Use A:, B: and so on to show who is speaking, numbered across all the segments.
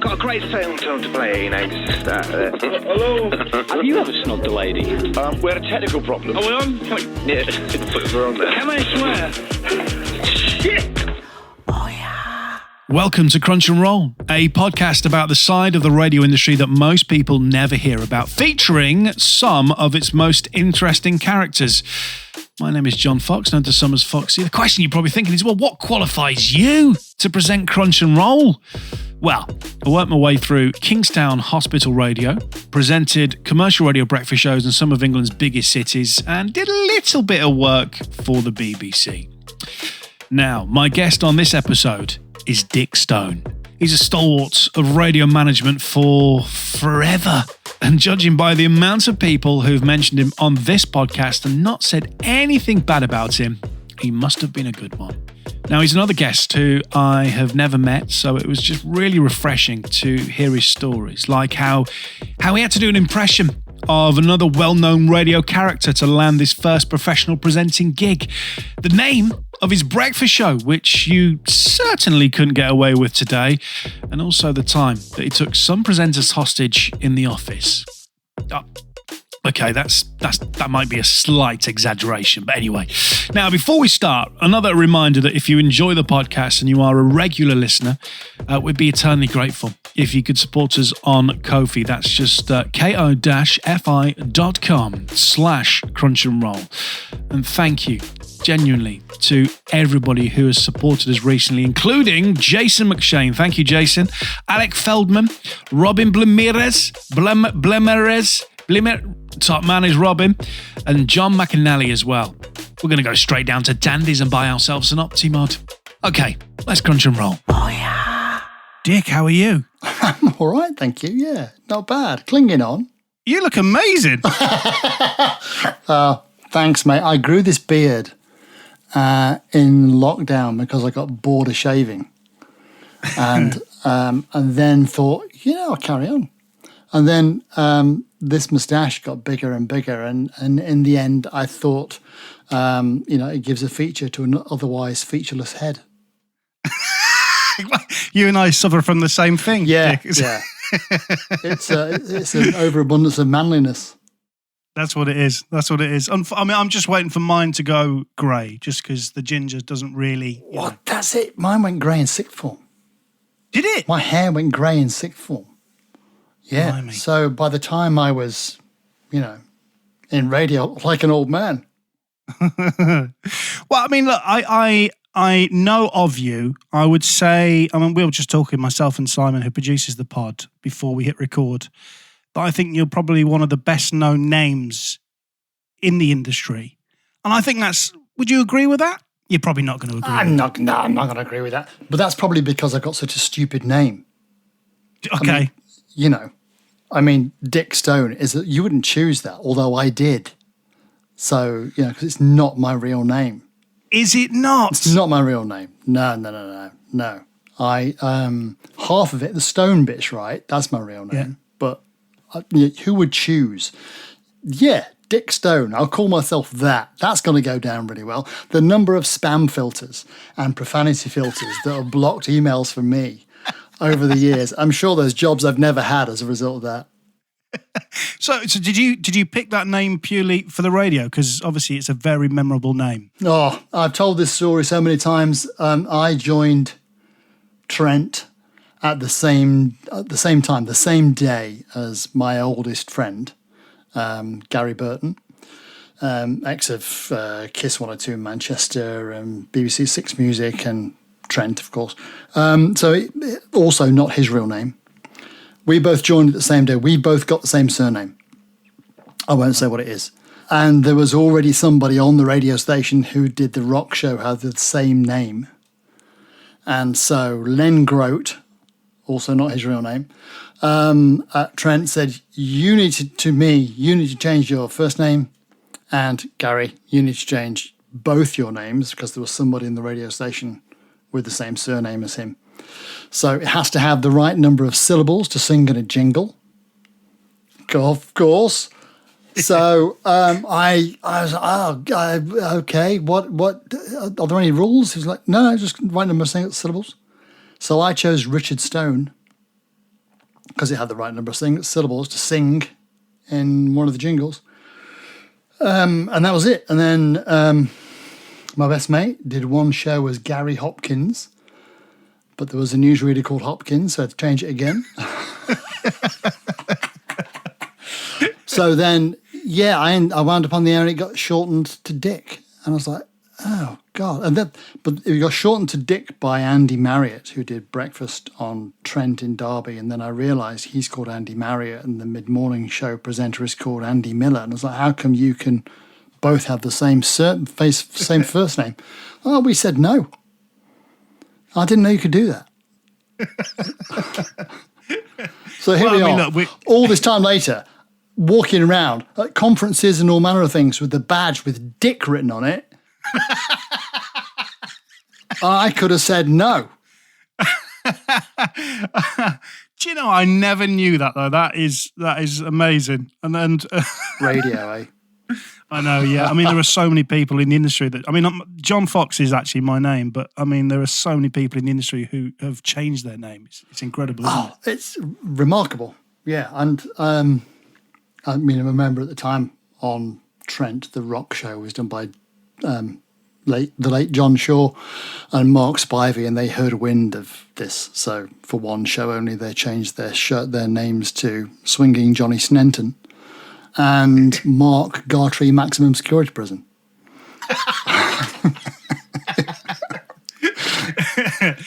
A: got a great film to play, just
B: Hello?
C: Have you ever snubbed a lady?
B: We had a technical problem.
A: Are we on?
B: Yeah, we're on there.
A: Can I swear? Shit!
D: Welcome to Crunch and Roll, a podcast about the side of the radio industry that most people never hear about, featuring some of its most interesting characters. My name is John Fox, known to some as Foxy. The question you're probably thinking is, well, what qualifies you to present Crunch and Roll? Well, I worked my way through Kingstown Hospital Radio, presented commercial radio breakfast shows in some of England's biggest cities, and did a little bit of work for the BBC. Now, my guest on this episode is Dick Stone. He's a stalwart of radio management for forever. And judging by the amount of people who've mentioned him on this podcast and not said anything bad about him, he must have been a good one. Now, he's another guest who I have never met, so it was just really refreshing to hear his stories, like how he had to do an impression of another well-known radio character to land his first professional presenting gig. The name of his breakfast show, which you certainly couldn't get away with today, and also the time that he took some presenters hostage in the office. Okay, that might be a slight exaggeration, but anyway. Now, before we start, another reminder that if you enjoy the podcast and you are a regular listener, we'd be eternally grateful if you could support us on Ko-fi. That's just ko-fi.com/crunch and roll. And thank you genuinely to everybody who has supported us recently, including Jason McShane. Thank you, Jason. Alec Feldman, Robin Blemerez, top man is Robin, and John McAnally as well. We're going to go straight down to Dandy's and buy ourselves an Optimod. Okay, let's crunch and roll. Oh, yeah. Dick, how are you?
E: I'm all right, thank you. Yeah, not bad. Clinging on.
D: You look amazing.
E: Thanks, mate. I grew this beard in lockdown because I got bored of shaving. And then thought, I'll carry on. And then this moustache got bigger and bigger, and in the end, I thought, it gives a feature to an otherwise featureless head.
D: You and I suffer from the same thing.
E: Yeah,
D: Dick.
E: yeah. It's an overabundance of manliness.
D: That's what it is. That's what it is. I mean, I'm just waiting for mine to go grey, just because the ginger doesn't really.
E: What? That's it. Mine went grey in sixth form.
D: Did it?
E: My hair went grey in sixth form. Yeah.
D: Blimey.
E: So by the time I was, in radio, like an old man.
D: Well, I mean, look, I know of you. I would say, we were just talking, myself and Simon, who produces the pod, before we hit record. But I think you're probably one of the best known names in the industry. And I think would you agree with that? You're probably not going to agree.
E: I'm not going to agree with that. But that's probably because I've got such a stupid name.
D: Okay.
E: Dick Stone you wouldn't choose that, although I did. So, because it's not my real name.
D: Is it not?
E: It's not my real name. No. I, half of it, the Stone bit's right. That's my real name.
D: Yeah.
E: But who would choose? Yeah, Dick Stone. I'll call myself that. That's going to go down really well. The number of spam filters and profanity filters that have blocked emails from me over the years. I'm sure there's jobs I've never had as a result of that.
D: So did you pick that name purely for the radio? Because obviously it's a very memorable name.
E: Oh, I've told this story so many times. I joined Trent at the same time, the same day as my oldest friend, Gary Burton, ex of Kiss 102 in Manchester and BBC Six Music and Trent, of course. Also not his real name. We both joined at the same day. We both got the same surname. I won't say what it is. And there was already somebody on the radio station who did the rock show had the same name. And so Len Grote, also not his real name, at Trent said, you need to change your first name, and Gary, you need to change both your names, because there was somebody in the radio station with the same surname as him. So it has to have the right number of syllables to sing in a jingle. Of course. So I was okay. What are there any rules? He was like, no, just right number of syllables. So I chose Richard Stone. because it had the right number of syllables to sing in one of the jingles. And that was it. And then my best mate did one show as Gary Hopkins, but there was a newsreader called Hopkins, so I had to change it again. So then, yeah, I wound up on the air and it got shortened to Dick. And I was like, oh, God. But it got shortened to Dick by Andy Marriott, who did Breakfast on Trent in Derby. And then I realised he's called Andy Marriott and the mid-morning show presenter is called Andy Miller. And I was like, how come you can both have the same first name? Oh, we said no. I didn't know you could do that. So here we are, all this time later, walking around at conferences and all manner of things with the badge with Dick written on it. I could have said no.
D: Do you know, I never knew that, though. That is amazing. And
E: Radio, eh?
D: I know, yeah. I mean, there are so many people in the industry John Fox is actually my name, but I mean, there are so many people in the industry who have changed their name. It's incredible, isn't it?
E: It's remarkable. Yeah. And I remember at the time on Trent, the rock show was done by the late John Shaw and Mark Spivey, and they heard wind of this. So for one show only, they changed their names to Swinging Johnny Snenton and Mark Gartree Maximum Security Prison.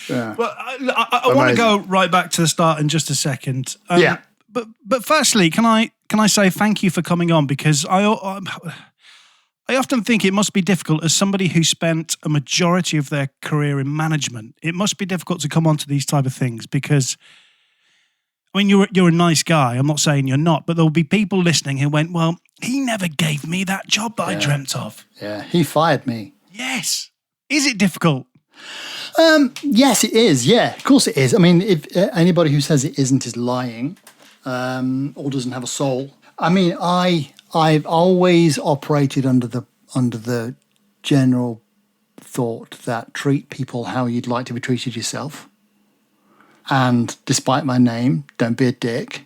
E: Yeah.
D: Well, I want to go right back to the start in just a second.
E: Yeah.
D: But firstly, can I say thank you for coming on, because I often think it must be difficult as somebody who spent a majority of their career in management. It must be difficult to come onto these type of things because, I mean, you're a nice guy. I'm not saying you're not, but there will be people listening who went, well, he never gave me that job that I dreamt of.
E: Yeah, he fired me.
D: Yes. Is it difficult?
E: Yes, it is. Yeah, of course it is. I mean, if anybody who says it isn't is lying or doesn't have a soul. I mean, I've always operated under the general thought that treat people how you'd like to be treated yourself. And despite my name, don't be a dick.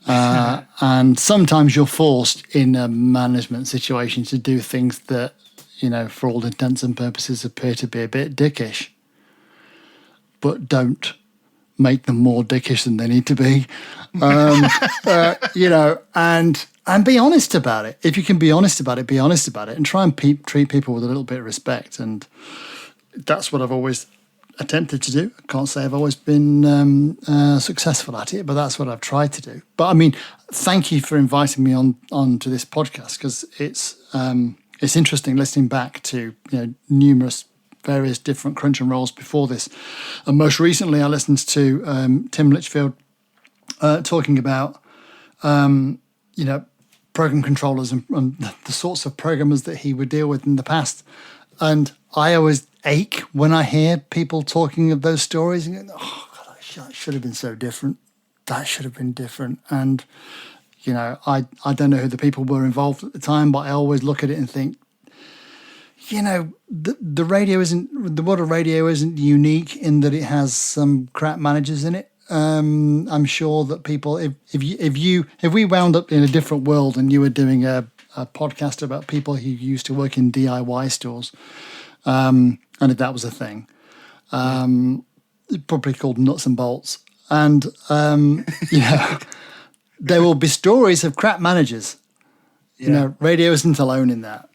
E: And sometimes you're forced in a management situation to do things that, you know, for all intents and purposes appear to be a bit dickish. But don't make them more dickish than they need to be. You know, and be honest about it. If you can be honest about it, be honest about it, and try and treat people with a little bit of respect. And that's what I've always attempted to do. I can't say I've always been successful at it, but that's what I've tried to do. But I mean, thank you for inviting me on to this podcast, because it's interesting listening back to, you know, numerous various different crunch and rolls before this. And most recently I listened to Tim Litchfield talking about you know, program controllers and the sorts of programmers that he would deal with in the past. And I always ache when I hear people talking of those stories and go, oh, God, that should have been so different. That should have been different. And, you know, I don't know who the people were involved at the time, but I always look at it and think, you know, the world of radio isn't unique in that it has some crap managers in it. I'm sure that people, if we wound up in a different world and you were doing a podcast about people who used to work in DIY stores, and if that was a thing, probably called Nuts and Bolts, and you know, there will be stories of crap managers. You know, radio isn't alone in that.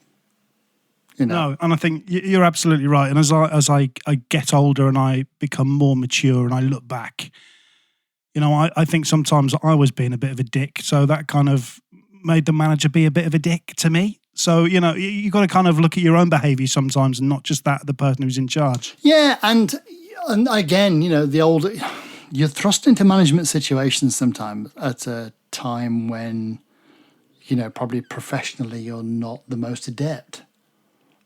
E: You know?
D: No, and I think you're absolutely right. And as I get older and I become more mature and I look back, you know, I think sometimes I was being a bit of a dick. So that kind of made the manager be a bit of a dick to me. So, you know, you got to kind of look at your own behaviour sometimes and not just that of the person who's in charge.
E: Yeah, and again, you know, you're thrust into management situations sometimes at a time when, you know, probably professionally you're not the most adept.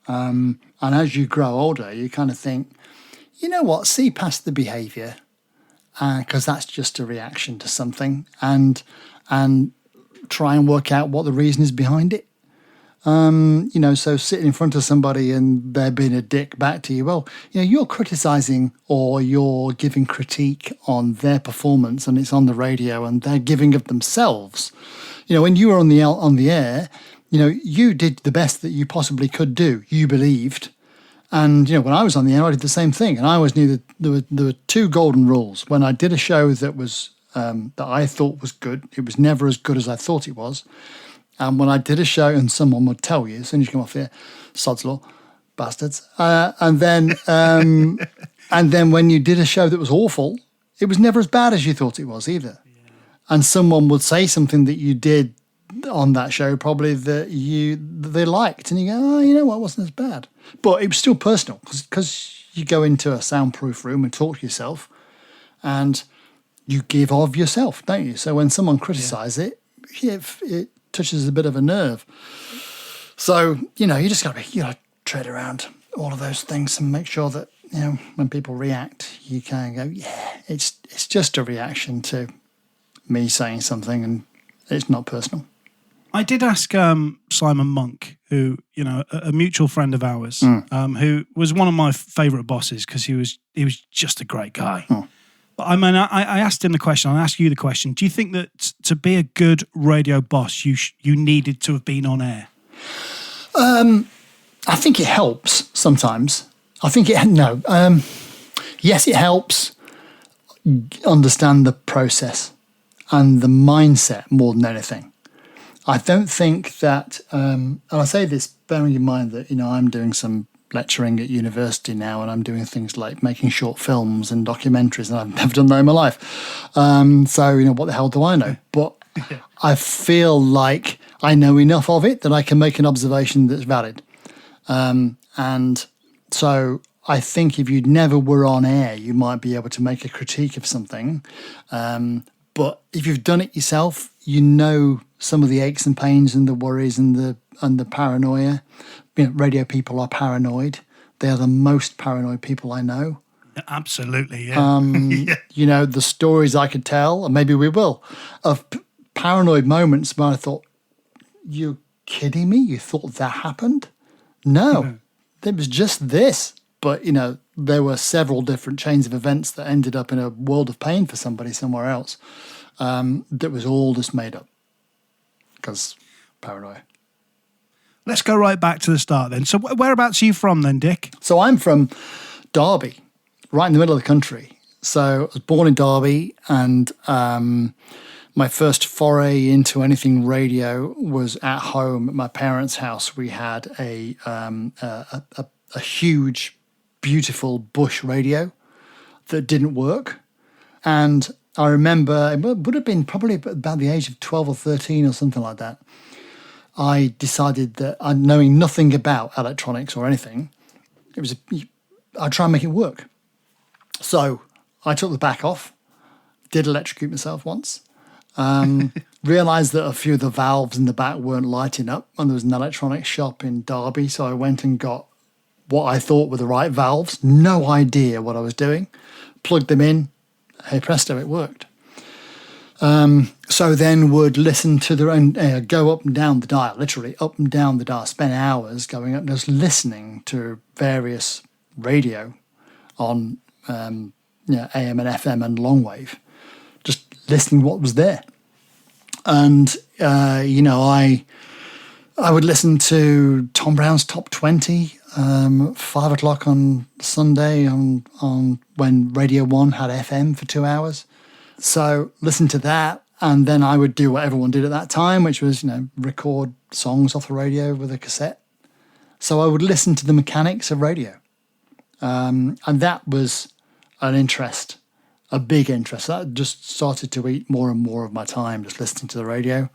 E: And as you grow older, you kind of think, you know what, see past the behaviour, because that's just a reaction to something, and try and work out what the reason is behind it. So sitting in front of somebody and they're being a dick back to you, well, you're criticizing or you're giving critique on their performance, and it's on the radio and they're giving of themselves. When you were on the air, you did the best that you possibly could do. You believed. And, when I was on the air, I did the same thing. And I always knew that there were two golden rules. When I did a show that was that I thought was good, it was never as good as I thought it was. And when I did a show, and someone would tell you as soon as you come off here, sod's law, bastards. And then when you did a show that was awful, it was never as bad as you thought it was either. Yeah. And someone would say something that you did on that show probably that they liked, and you go, oh, you know what, it wasn't as bad. But it was still personal because you go into a soundproof room and talk to yourself, and you give of yourself, don't you? So when someone criticizes it touches a bit of a nerve. So, you just got to tread around all of those things and make sure that, when people react, you can go, yeah, it's just a reaction to me saying something and it's not personal.
F: I did ask Simon Monk, who, a mutual friend of ours, who was one of my favourite bosses because he was just a great guy.
E: Mm.
F: But I mean, I asked him the question, I'll ask you the question. Do you think that to be a good radio boss, you needed to have been on air?
E: I think it helps sometimes. Yes, it helps understand the process and the mindset more than anything. I don't think that, and I say this bearing in mind that, I'm doing some lecturing at university now, and I'm doing things like making short films and documentaries, and I've never done that in my life. So, what the hell do I know? But I feel like I know enough of it that I can make an observation that's valid. And so I think if you never were on air, you might be able to make a critique of something. But if you've done it yourself, some of the aches and pains and the worries and the paranoia. Radio people are paranoid. They are the most paranoid people I know.
F: Absolutely, yeah.
E: The stories I could tell, and maybe we will, of paranoid moments where I thought, you're kidding me? You thought that happened? No, it was just this. But, there were several different chains of events that ended up in a world of pain for somebody somewhere else. That was all just made up because paranoia.
F: Let's go right back to the start then. So whereabouts are you from then, Dick?
E: So I'm from Derby, right in the middle of the country. So I was born in Derby, and my first foray into anything radio was at home at my parents' house. We had a huge, beautiful Bush radio that didn't work. And I remember, it would have been probably about the age of 12 or 13 or something like that, I decided that, knowing nothing about electronics or anything, I'd try and make it work. So I took the back off, did electrocute myself once, realised that a few of the valves in the back weren't lighting up, and there was an electronics shop in Derby, so I went and got what I thought were the right valves, no idea what I was doing, plugged them in, hey presto, it worked. So then would listen to their own, go up and down the dial, literally up and down the dial, spend hours going up, just listening to various radio on AM and FM and long wave, just listening what was there. And, I would listen to Tom Brown's Top 20, 5 o'clock on Sunday on when Radio 1 had FM for 2 hours. So listen to that, and then I would do what everyone did at that time, which was, record songs off the radio with a cassette. So I would listen to the mechanics of radio. And that was an interest, a big interest. That just started to eat more and more of my time, just listening to the radio.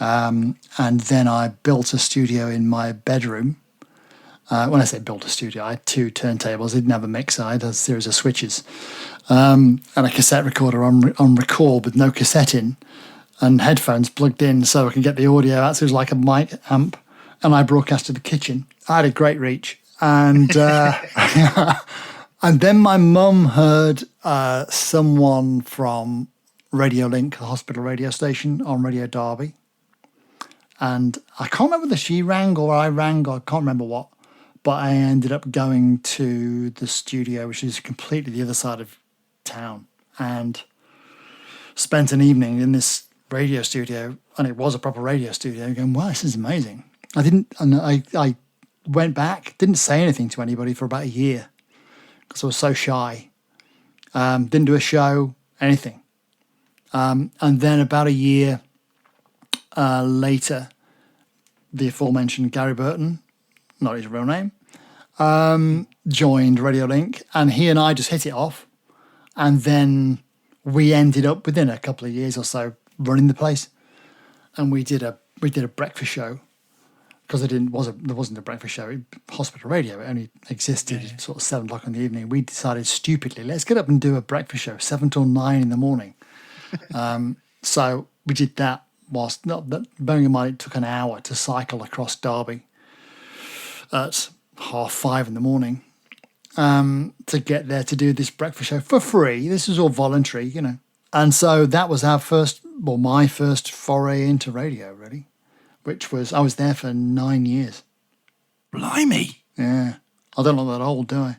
E: And then I built a studio in my bedroom. When I say built a studio, I had 2 turntables. I didn't have a mixer. I had a series of switches. And a cassette recorder on record with no cassette in, and headphones plugged in so I could get the audio out. So it was like a mic amp. And I broadcast to the kitchen. I had a great reach. And and then my mum heard someone from Radio Link, the hospital radio station, on Radio Derby. And I can't remember whether she rang or I rang, or I can't remember what. But I ended up going to the studio, which is completely the other side of town, and spent an evening in this radio studio, and it was a proper radio studio, going, wow, this is amazing. I went back, didn't say anything to anybody for about a year because I was so shy. Didn't do a show, anything. And then about a year later, the aforementioned Gary Burton, not his real name, joined Radio Link, and he and I just hit it off. And then we ended up within a couple of years or so running the place, and we did a breakfast show because there wasn't a breakfast show. Hospital Radio, it only existed sort of 7 o'clock in the evening. We decided stupidly, let's get up and do a breakfast show 7 till 9 in the morning. So we did that. Whilst bearing in mind it took an hour to cycle across Derby at 4:30 in the morning to get there to do this breakfast show for free. This was all voluntary, you know. And so that was my first foray into radio, really, which was, I was there for 9 years.
F: Blimey.
E: Yeah. I don't look that old, do I?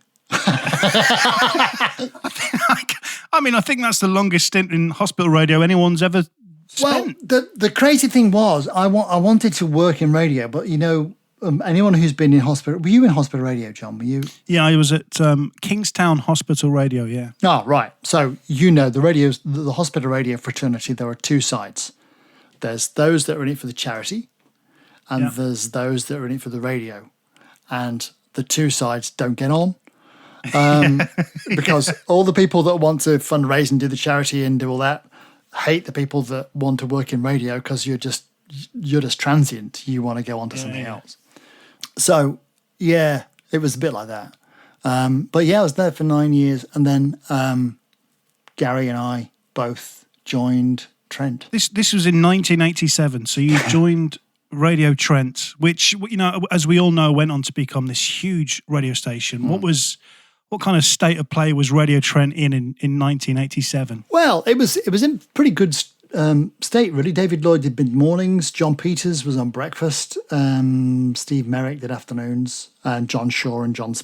F: I think that's the longest stint in hospital radio anyone's ever spent.
E: Well, the crazy thing was, I wanted to work in radio, but, you know, anyone who's been in hospital... Were you in hospital radio, John? Were you?
F: Yeah, I was at Kingstown Hospital Radio, yeah.
E: Oh, right. So, you know, the hospital radio fraternity, there are two sides. There's those that are in it for the charity, and there's those that are in it for the radio. And the two sides don't get on. Because all the people that want to fundraise and do the charity and do all that hate the people that want to work in radio because you're just transient. You want to go on to something else. So, yeah, it was a bit like that. But yeah, I was there for 9 years, and then Gary and I both joined Trent.
F: This was in 1987, so you joined Radio Trent, which, you know, as we all know, went on to become this huge radio station. What kind of state of play was Radio Trent in 1987?
E: Well, it was in pretty good state, really. David Lloyd did mid-mornings, John Peters was on breakfast, Steve Merrick did afternoons, and John Shaw and Mark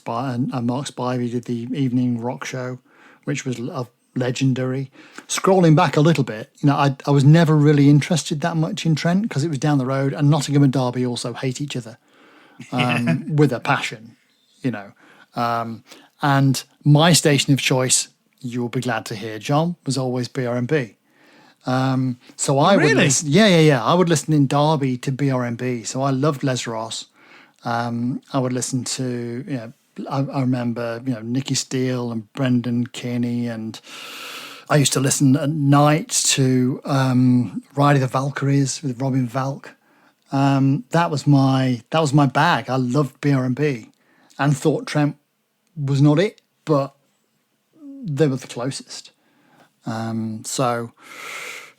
E: Spivey did the evening rock show, which was legendary. Scrolling back a little bit, you know, I was never really interested that much in Trent because it was down the road, and Nottingham and Derby also hate each other with a passion, you know. And my station of choice, you'll be glad to hear, John, was always BRMB. So I would listen. Yeah. I would listen in Derby to BRMB. So I loved Les Ross. I would listen to, you know, I remember, you know, Nicky Steele and Brendan Kearney, and I used to listen at night to Ride of the Valkyries with Robin Valk. That was my bag. I loved BRMB and thought Trent was not it, but they were the closest. So,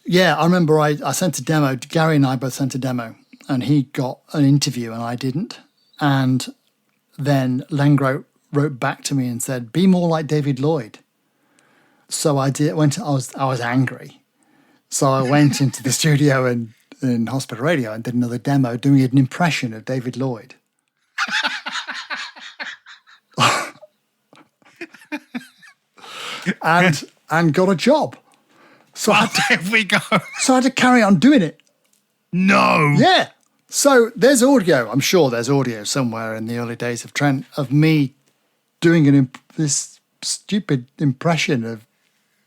E: yeah, I remember I sent a demo. Gary and I both sent a demo, and he got an interview and I didn't. And then Len wrote back to me and said, "Be more like David Lloyd." So I did. I was angry. So I went into the studio in Hospital Radio and did another demo doing an impression of David Lloyd. and got a job. So
F: there we go.
E: So I had to carry on doing it.
F: No.
E: Yeah. So there's audio. I'm sure there's audio somewhere in the early days of Trent of me doing this stupid impression of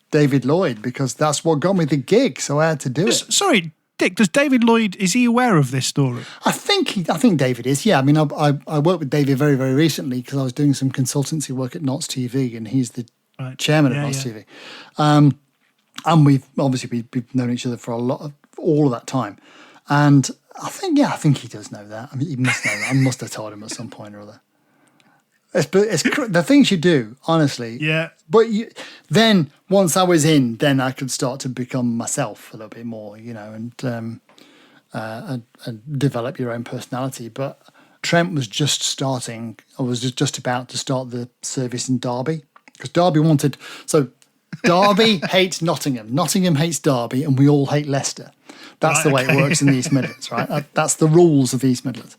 E: David Lloyd because that's what got me the gig. So I had to do it.
F: Sorry, Dick. Does David Lloyd, is he aware of this story?
E: I think David is. Yeah. I mean, I worked with David very, very recently because I was doing some consultancy work at Knots TV, and he's the chairman of Knots TV. And we've known each other for all of that time. And I think he does know that. I mean, he must know that. I must have told him at some point or other. It's the things you do, honestly.
F: Yeah.
E: But then once I was in, then I could start to become myself a little bit more, you know, and develop your own personality. But Trent was just starting. I was just about to start the service in Derby because Derby wanted. So Derby hates Nottingham. Nottingham hates Derby, and we all hate Leicester. That's the way it works in the East Midlands, right? That's the rules of the East Midlands.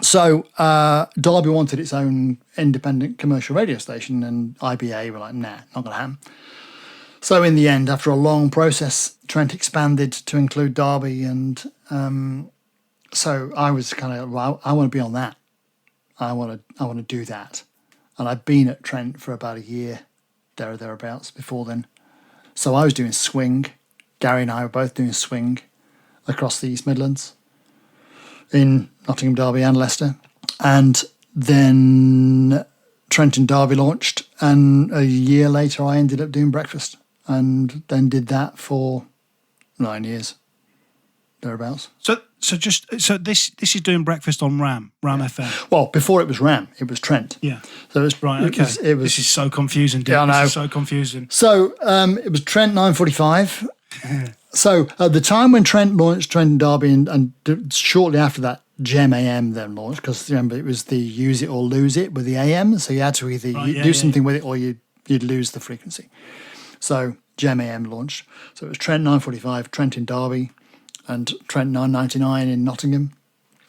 E: So Derby wanted its own independent commercial radio station, and IBA were like, nah, not going to happen. So in the end, after a long process, Trent expanded to include Derby, and so I was kind of, well, I want to be on that. I want to do that. And I'd been at Trent for about a year, there or thereabouts, before then. So I was doing swing. Gary and I were both doing swing across the East Midlands in Nottingham, Derby and Leicester. And then Trent and Derby launched, and a year later I ended up doing breakfast, and then did that for 9 years, thereabouts.
F: So this is doing breakfast on Ram FM.
E: Well, before it was Ram, it was Trent.
F: Yeah.
E: So it was
F: Right. Okay.
E: It was
F: this is so confusing. Dude.
E: Yeah, I know.
F: This is so confusing.
E: So it was Trent 9:45. So at the time when Trent launched Trent and Derby, and shortly after that, Gem AM then launched, because remember it was the use it or lose it with the AM. So you had to either do something with it or you'd lose the frequency. So Gem AM launched. So it was Trent 9:45, Trent in Derby, and Trent 9:99 in Nottingham.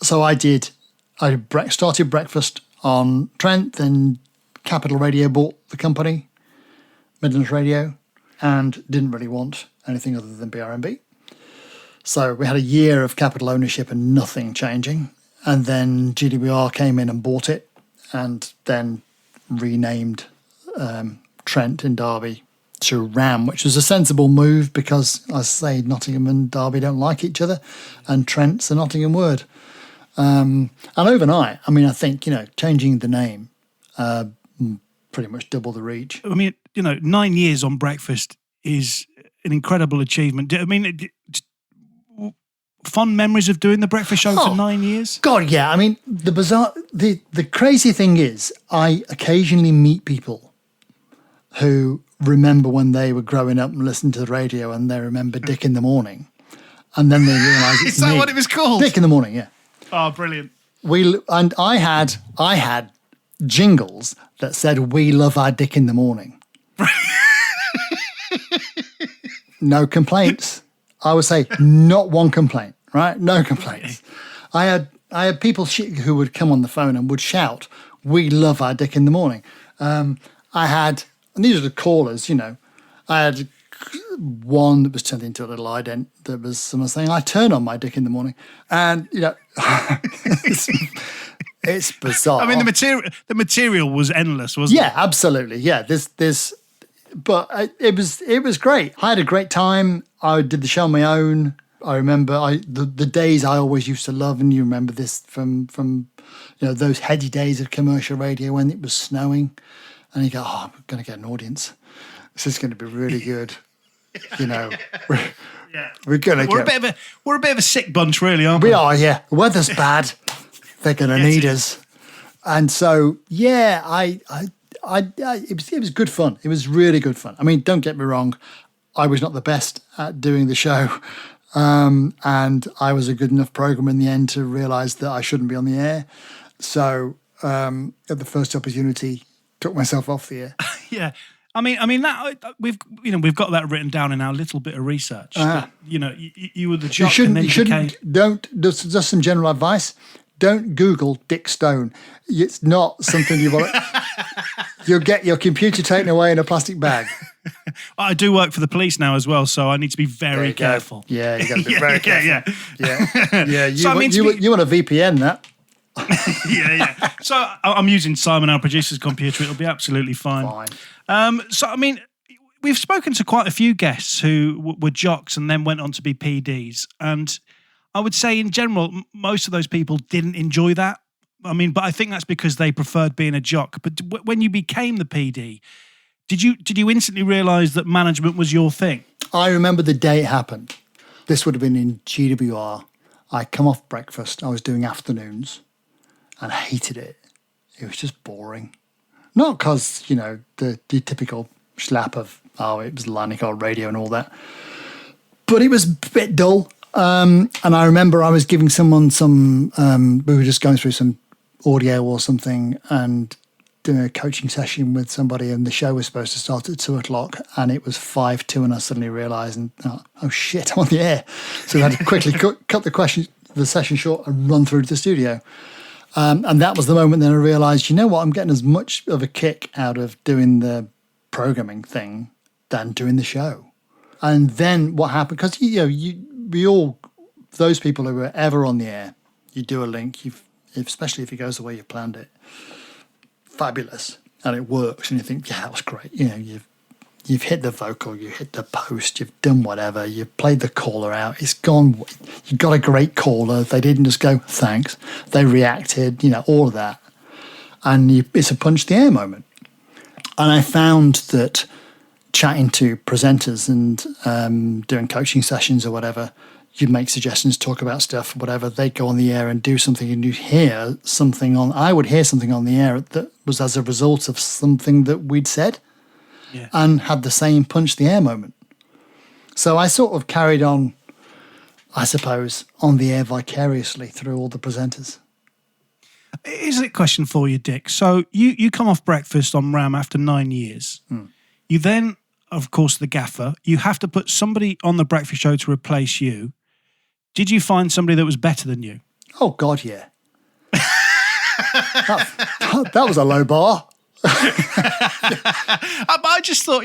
E: So I started breakfast on Trent, then Capital Radio bought the company, Midlands Radio, and didn't really want anything other than BRMB. So we had a year of Capital ownership and nothing changing. And then GWR came in and bought it, and then renamed Trent in Derby to Ram, which was a sensible move because, as I say, Nottingham and Derby don't like each other, and Trent's a Nottingham word. And overnight, I mean, I think, changing the name pretty much double the reach.
F: I mean, 9 years on breakfast is an incredible achievement. I mean, fond memories of doing the breakfast show for 9 years?
E: God, yeah. I mean, the crazy thing is, I occasionally meet people who remember when they were growing up and listened to the radio, and they remember Dick in the Morning, and then they realise it's
F: Is that
E: me.
F: what it was called?
E: Dick in the Morning, yeah.
F: Oh, brilliant.
E: I had jingles that said, "We love our Dick in the morning." No complaints. I would say not one complaint, right? No complaints. I had people who would come on the phone and would shout, "We love our Dick in the morning." And these are the callers, I had one that was turned into a little ident that was someone saying, "I turn on my Dick in the morning." And, it's bizarre.
F: I mean, the material was endless, wasn't it?
E: Yeah, absolutely. Yeah, but it was great. I had a great time. I did the show on my own. I remember the days I always used to love, and you remember this from those heady days of commercial radio when it was snowing, and you go, "Oh, I'm going to get an audience. This is going to be really good." We're going to get.
F: We're a bit of a sick bunch, really, aren't we?
E: We are, yeah. The weather's bad. They're going to need us, and so yeah, it was good fun. It was really good fun. I mean, don't get me wrong, I was not the best at doing the show, and I was a good enough programmer in the end to realise that I shouldn't be on the air. So at the first opportunity, took myself off the air.
F: Yeah. I mean that we've got that written down in our little bit of research. That, you were the jock, and then you shouldn't.
E: Just some general advice. Don't Google Dick Stone. It's not something you want. You'll get your computer taken away in a plastic bag.
F: I do work for the police now as well, so I need to be very careful.
E: Yeah, you got to be very careful. Yeah. You,
F: So, I mean,
E: you want a VPN, that?
F: Yeah. So I'm using Simon, our producer's computer. It'll be absolutely fine. So, I mean, we've spoken to quite a few guests who were jocks and then went on to be PDs. And I would say in general, most of those people didn't enjoy that. I mean, but I think that's because they preferred being a jock. But when you became the PD, did you instantly realise that management was your thing?
E: I remember the day it happened. This would have been in GWR. I'd come off breakfast. I was doing afternoons and I hated it. It was just boring. Not because, the typical slap of, it was Lannick radio and all that. But it was a bit dull. And I remember I was giving someone we were just going through some audio or something, and doing a coaching session with somebody, and the show was supposed to start at 2:00, and it was 5:02, and I suddenly realised, oh shit, I'm on the air. So I had to quickly cut the session short and run through to the studio. And that was the moment then I realised, you know what, I'm getting as much of a kick out of doing the programming thing than doing the show. And then what happened, because we all, those people who are ever on the air, you do a link, especially if it goes the way you've planned it, fabulous, and it works, and you think, yeah, that was great. You've hit the vocal, you hit the post, you've done whatever, you've played the caller out, it's gone, you've got a great caller, they didn't just go, thanks, they reacted, all of that. And it's a punch the air moment. And I found that chatting to presenters and doing coaching sessions or whatever, you'd make suggestions, talk about stuff, whatever, they'd go on the air and do something, and you'd hear something I would hear something on the air that was as a result of something that we'd said. Yeah. And had the same punch the air moment. So I sort of carried on, I suppose, on the air vicariously through all the presenters.
F: Here's a question for you, Dick. So you come off breakfast on RAM after 9 years. You then, of course, the gaffer, you have to put somebody on the breakfast show to replace you. Did you find somebody that was better than you?
E: Oh, God, yeah. that was a low bar.
F: I just thought,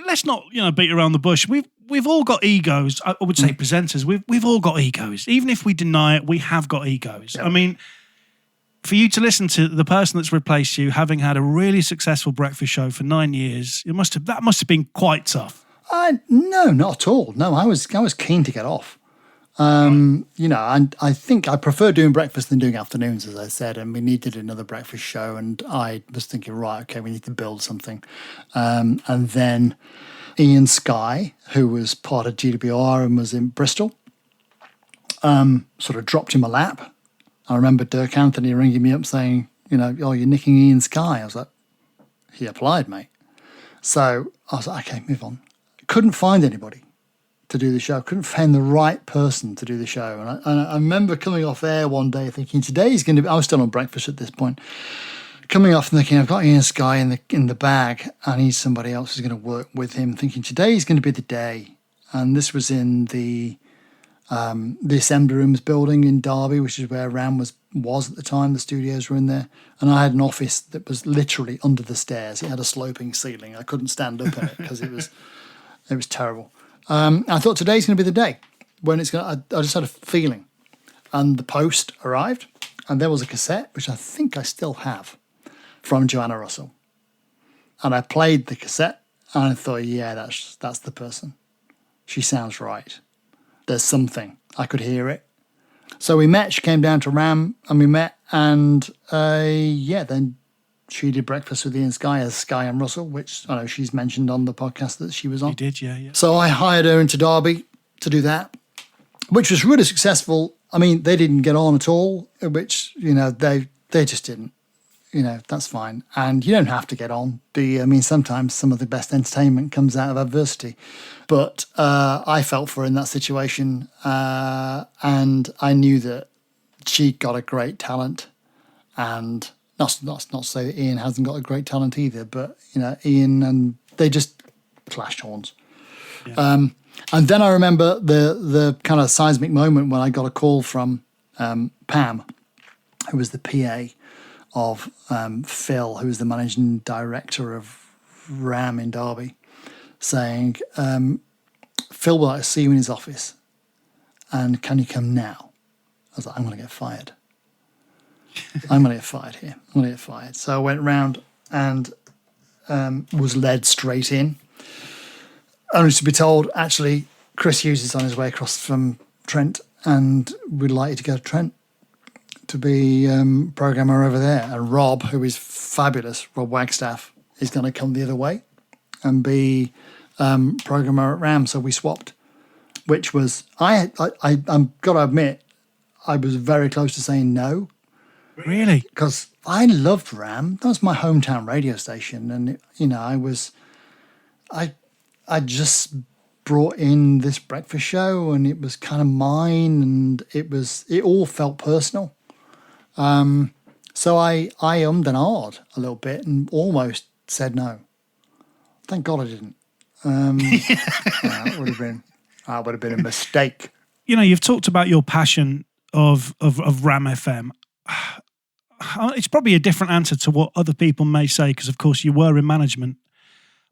F: let's not, beat around the bush. We've all got egos. I would say presenters. We've all got egos. Even if we deny it, we have got egos. Yep. I mean, for you to listen to the person that's replaced you, having had a really successful breakfast show for 9 years, that must have been quite tough.
E: No, not at all. No, I was keen to get off. And I think I prefer doing breakfast than doing afternoons, as I said, and we needed another breakfast show, and I was thinking, right, okay, we need to build something. And then Ian Skye, who was part of GWR and was in Bristol, sort of dropped in my lap. I remember Dirk Anthony ringing me up saying, you're nicking Ian Skye. I was like, he applied, mate. So I was like, okay, move on. Couldn't find anybody to do the show. Couldn't find the right person to do the show. And I remember coming off air one day thinking, today's going to be, I was still on breakfast at this point, coming off and thinking, I've got Ian Skye in the bag. I need somebody else who's going to work with him, thinking today's going to be the day. And this was in the Assembly Rooms building in Derby, which is where RAM was at the time. The studios were in there. And I had an office that was literally under the stairs. It had a sloping ceiling. I couldn't stand up in it because it was terrible. I thought today's going to be the day when it's going to, I just had a feeling. And the post arrived, and there was a cassette, which I think I still have, from Joanna Russell. And I played the cassette, and I thought, yeah, that's the person. She sounds right. There's something. I could hear it. So we met, she came down to RAM, and we met, and then she did breakfast with Ian Skye as Skye and Russell, which I know she's mentioned on the podcast that she was on.
F: She did, yeah.
E: So I hired her into Derby to do that, which was really successful. I mean, they didn't get on at all, which, they just didn't. That's fine. And you don't have to get on, do you? I mean, sometimes some of the best entertainment comes out of adversity. But I felt for her in that situation, and I knew that she got a great talent, and Not to say that Ian hasn't got a great talent either, but Ian and they just clashed horns. Yeah. And then I remember the kind of seismic moment when I got a call from Pam, who was the PA of Phil, who was the managing director of RAM in Derby, saying, Phil would like to see you in his office, and can you come now? I was like, I'm going to get fired. I'm going to get fired here. I'm going to get fired. So I went round and was led straight in, only to be told, actually, Chris Hughes is on his way across from Trent, and we'd like you to go to Trent to be programmer over there. And Rob, who is fabulous, Rob Wagstaff, is going to come the other way and be programmer at RAM. So we swapped, which was, I'm got to admit, I was very close to saying no.
F: Really?
E: Because I loved RAM. That was my hometown radio station. And, I just brought in this breakfast show, and it was kind of mine, and it all felt personal. So So I ummed and ahed a little bit and almost said no. Thank God I didn't. That would have been a mistake.
F: You know, you've talked about your passion of Ram FM. It's probably a different answer to what other people may say, because of course you were in management.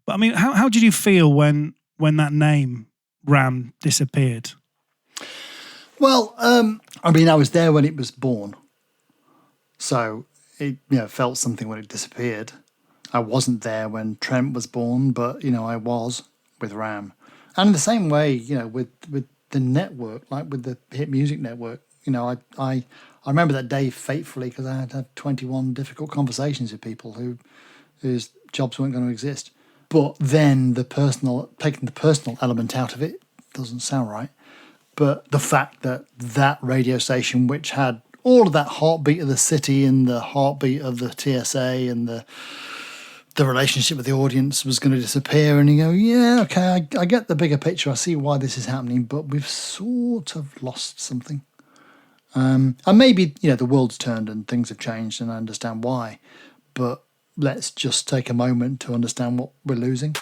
F: But I mean, how did you feel when that name Ram disappeared?
E: Well, I mean, I was there when it was born, so it felt something when it disappeared. I wasn't there when Trent was born, but I was with Ram, and in the same way, with the network, like with the Hit Music Network, I remember that day faithfully because I had 21 difficult conversations with people whose jobs weren't going to exist. But then taking the personal element out of it doesn't sound right. But the fact that radio station, which had all of that heartbeat of the city and the heartbeat of the TSA and the relationship with the audience, was going to disappear, and you go, yeah, okay, I get the bigger picture. I see why this is happening, but we've sort of lost something. And maybe the world's turned and things have changed, and I understand why. But let's just take a moment to understand what we're losing.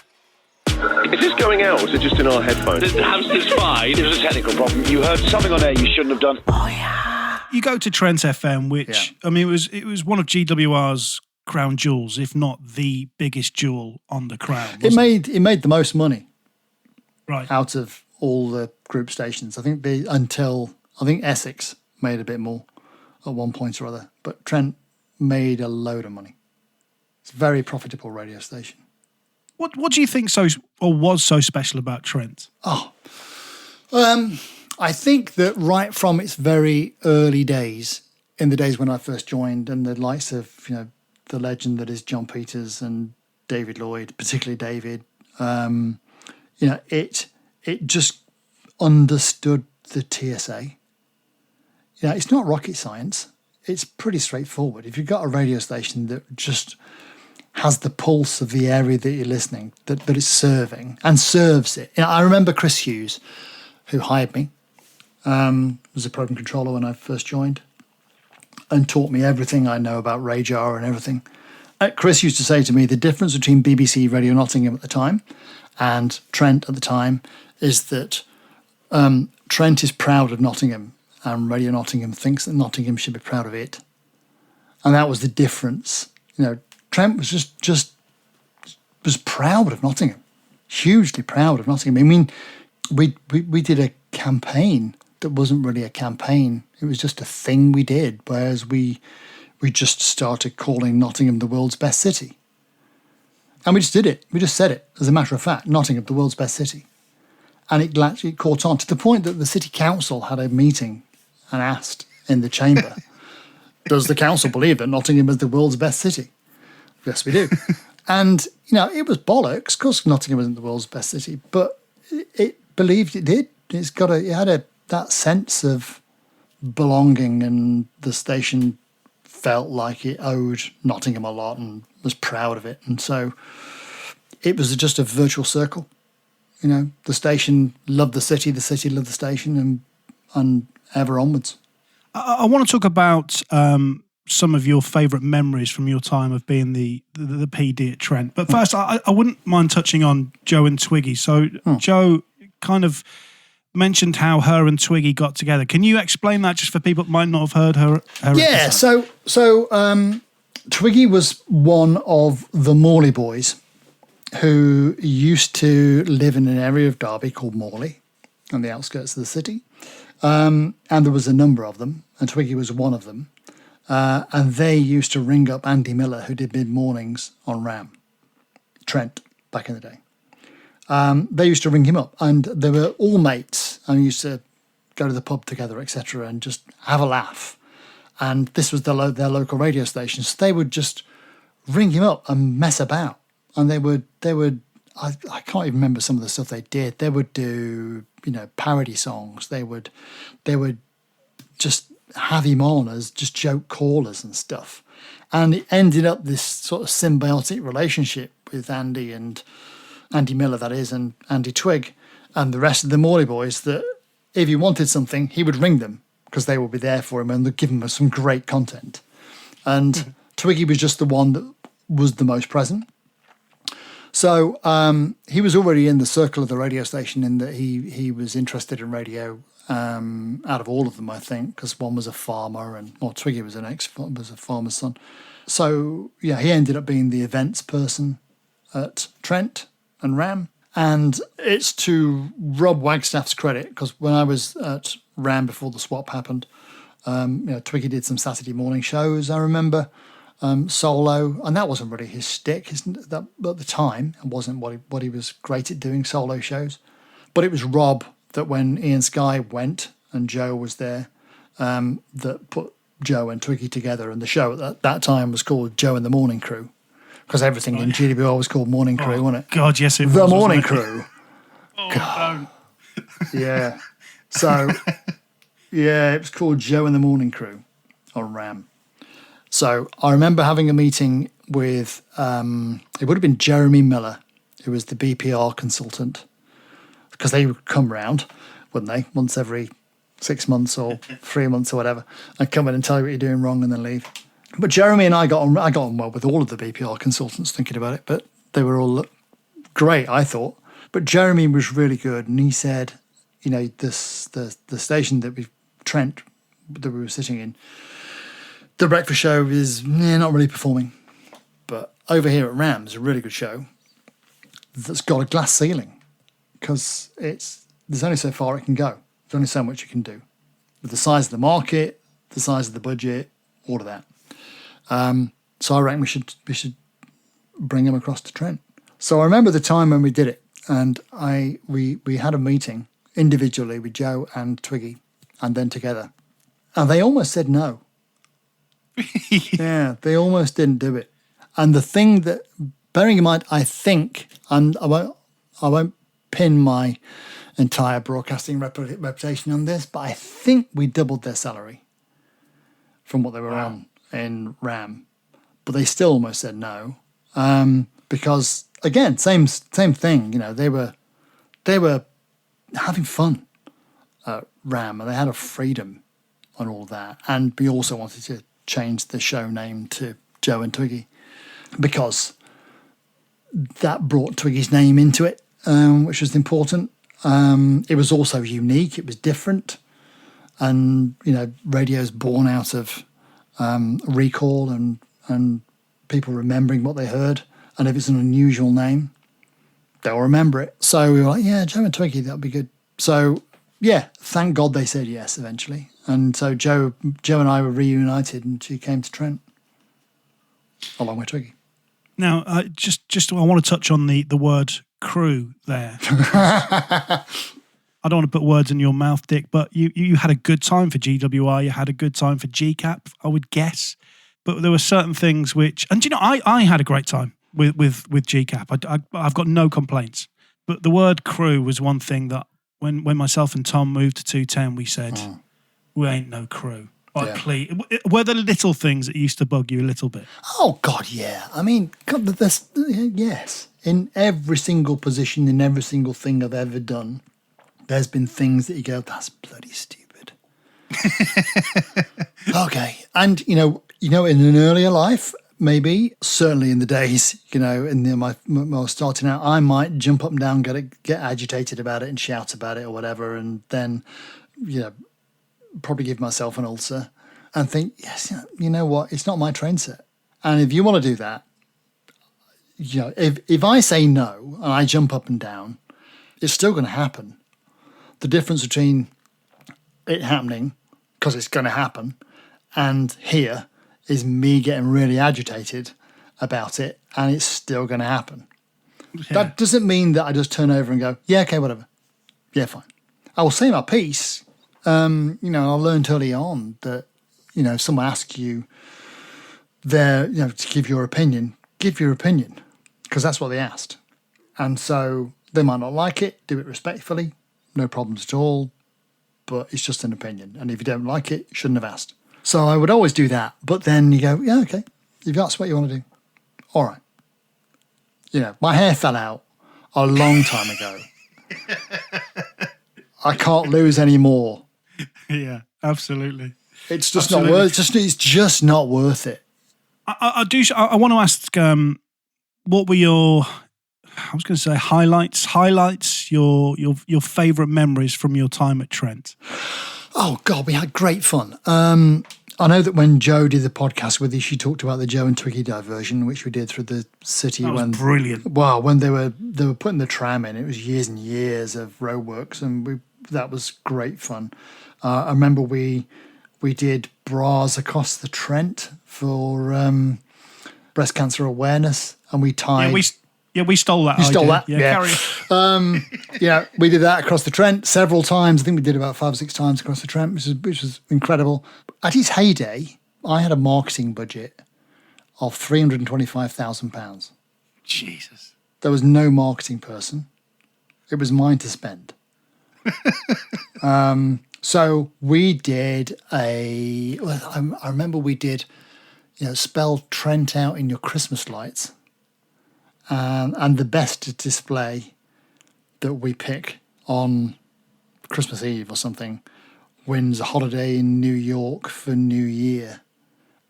B: Is this going out, or is it just in our headphones?
C: The hamster's fine.
B: It was a technical problem. You heard something on air you shouldn't have done.
C: Oh, yeah.
F: You go to Trent FM, which, I mean, it was one of GWR's crown jewels, if not the biggest jewel on the crown.
E: It made the most money,
F: right,
E: out of all the group stations. I think Essex made a bit more at one point or other, but Trent made a load of money. It's a very profitable radio station.
F: What do you think was so special about Trent?
E: I think that right from its very early days, in the days when I first joined, and the likes of the legend that is John Peters and David Lloyd, particularly David, it just understood the TSA. It's not rocket science. It's pretty straightforward. If you've got a radio station that just has the pulse of the area that you're listening, that it's serving, and serves it. I remember Chris Hughes, who hired me, was a program controller when I first joined, and taught me everything I know about radar and everything. Chris used to say to me, the difference between BBC Radio Nottingham at the time and Trent at the time is that Trent is proud of Nottingham, and Radio Nottingham thinks that Nottingham should be proud of it. And that was the difference. Trent was just proud of Nottingham, hugely proud of Nottingham. I mean, we did a campaign that wasn't really a campaign. It was just a thing we did, whereas we just started calling Nottingham the world's best city. And we just did it. We just said it, as a matter of fact, Nottingham, the world's best city. And it actually caught on to the point that the city council had a meeting and asked in the chamber, does the council believe that Nottingham is the world's best city? Yes, we do. And, it was bollocks. Of course, Nottingham isn't the world's best city, but it believed it did. It had that sense of belonging, and the station felt like it owed Nottingham a lot and was proud of it. And so it was just a virtual circle. The station loved the city loved the station, and ever onwards.
F: I want to talk about some of your favourite memories from your time of being the PD at Trent. But first, I wouldn't mind touching on Joe and Twiggy. So Joe kind of mentioned how her and Twiggy got together. Can you explain that just for people that might not have heard her
E: Yeah, so Twiggy was one of the Morley boys who used to live in an area of Derby called Morley, on the outskirts of the city. And there was a number of them, and Twiggy was one of them. And they used to ring up Andy Miller, who did mid-mornings on Ram, Trent, back in the day. They used to ring him up, and they were all mates, and used to go to the pub together, etc., and just have a laugh. And this was their local radio station, so they would just ring him up and mess about. And they would. I can't even remember some of the stuff they did. They would do, parody songs. They would just have him on as just joke callers and stuff. And it ended up this sort of symbiotic relationship with Andy Miller, that is, and Andy Twigg and the rest of the Morley boys, that if he wanted something, he would ring them because they would be there for him and they'd give him some great content. And Twiggy was just the one that was the most present. So he was already in the circle of the radio station in that he was interested in radio out of all of them, I think, because one was a farmer Twiggy was was a farmer's son. So, yeah, he ended up being the events person at Trent and RAM. And it's to Rob Wagstaff's credit, because when I was at RAM before the swap happened, Twiggy did some Saturday morning shows, I remember, solo, and that wasn't really his shtick, that at the time. It wasn't what he was great at doing, solo shows. But it was Rob that when Ian Sky went and Joe was there, that put Joe and Twiggy together, and the show at that time was called Joe and the Morning Crew, because everything in GWR was called Morning Crew, wasn't it?
F: God, yes, it was.
E: The Morning Crew.
F: God.
E: Yeah. So, yeah, it was called Joe and the Morning Crew on RAM. So I remember having a meeting with, it would have been Jeremy Miller, who was the BPR consultant, because they would come round, wouldn't they, once every 6 months or 3 months or whatever, and come in and tell you what you're doing wrong and then leave. But Jeremy and I got on well with all of the BPR consultants, thinking about it, but they were all great, I thought. But Jeremy was really good, and he said, the station that Trent, that we were sitting in, the breakfast show is not really performing. But over here at RAM is a really good show that's got a glass ceiling, because there's only so far it can go. There's only so much you can do. With the size of the market, the size of the budget, all of that. So I reckon we should bring him across to Trent. So I remember the time when we did it, and we had a meeting individually with Joe and Twiggy, and then together, and they almost said no. Yeah, they almost didn't do it. And the thing that, bearing in mind, I think, and I won't pin my entire broadcasting reputation on this, but I think we doubled their salary from what they were on in RAM, but they still almost said no, because again, same thing. They were having fun at RAM, and they had a freedom on all that. And we also wanted to change the show name to Joe and Twiggy, because that brought Twiggy's name into it, which was important. It was also unique. It was different, and radio's born out of recall and people remembering what they heard, and if it's an unusual name, they'll remember it. So we were like, yeah, Joe and Twiggy, that'd be good. So yeah, thank God they said yes eventually, and so Joe and I were reunited, and she came to Trent along with Twiggy.
F: Now, just I want to touch on the word crew there. I don't want to put words in your mouth, Dick, but you had a good time for GWR, you had a good time for GCAP, I would guess. But there were certain things which, and I had a great time with GCAP. I've got no complaints. But the word crew was one thing that when myself and Tom moved to 210, we said, we ain't no crew. Like, please. Were there little things that used to bug you a little bit?
E: Oh, God, yeah. I mean, yes. In every single position, in every single thing I've ever done, there's been things that you go, that's bloody stupid. Okay. And, in an earlier life, maybe, certainly in the days, when I was starting out, I might jump up and down, get agitated about it and shout about it or whatever, and then, probably give myself an ulcer and think, yes, you know what, it's not my train set. And if you want to do that, if I say no and I jump up and down, it's still going to happen. The difference between it happening, because it's going to happen, and here is me getting really agitated about it, and it's still going to happen. Yeah. That doesn't mean that I just turn over and go, yeah, okay, whatever. Yeah, fine. I will say my piece. I learned early on that, if someone asks you to give your opinion, because that's what they asked. And so they might not like it, do it respectfully, no problems at all, but it's just an opinion. And if you don't like it, you shouldn't have asked. So I would always do that. But then you go, yeah, okay, if that's what you want to do, all right. My hair fell out a long time ago. I can't lose any more.
F: Yeah, absolutely.
E: It's just not worth. It's just not worth it.
F: I want to ask, what were your, I was going to say highlights, your favourite memories from your time at Trent?
E: Oh God, we had great fun. I know that when Joe did the podcast with you, she talked about the Joe and Twiggy diversion, which we did through the city.
F: That was brilliant.
E: Well, when they were putting the tram in, it was years and years of roadworks, and that was great fun. I remember we did bras across the Trent for breast cancer awareness, and we tied.
F: We stole that.
E: You stole that?
F: Yeah.
E: Yeah.
F: Carry on.
E: Yeah, we did that across the Trent several times. I think we did about 5 or 6 times across the Trent, which was incredible. At its heyday, I had a marketing budget of £325,000.
F: Jesus.
E: There was no marketing person. It was mine to spend. So we did I remember we did, spell Trent out in your Christmas lights. And the best display that we pick on Christmas Eve or something wins a holiday in New York for New Year.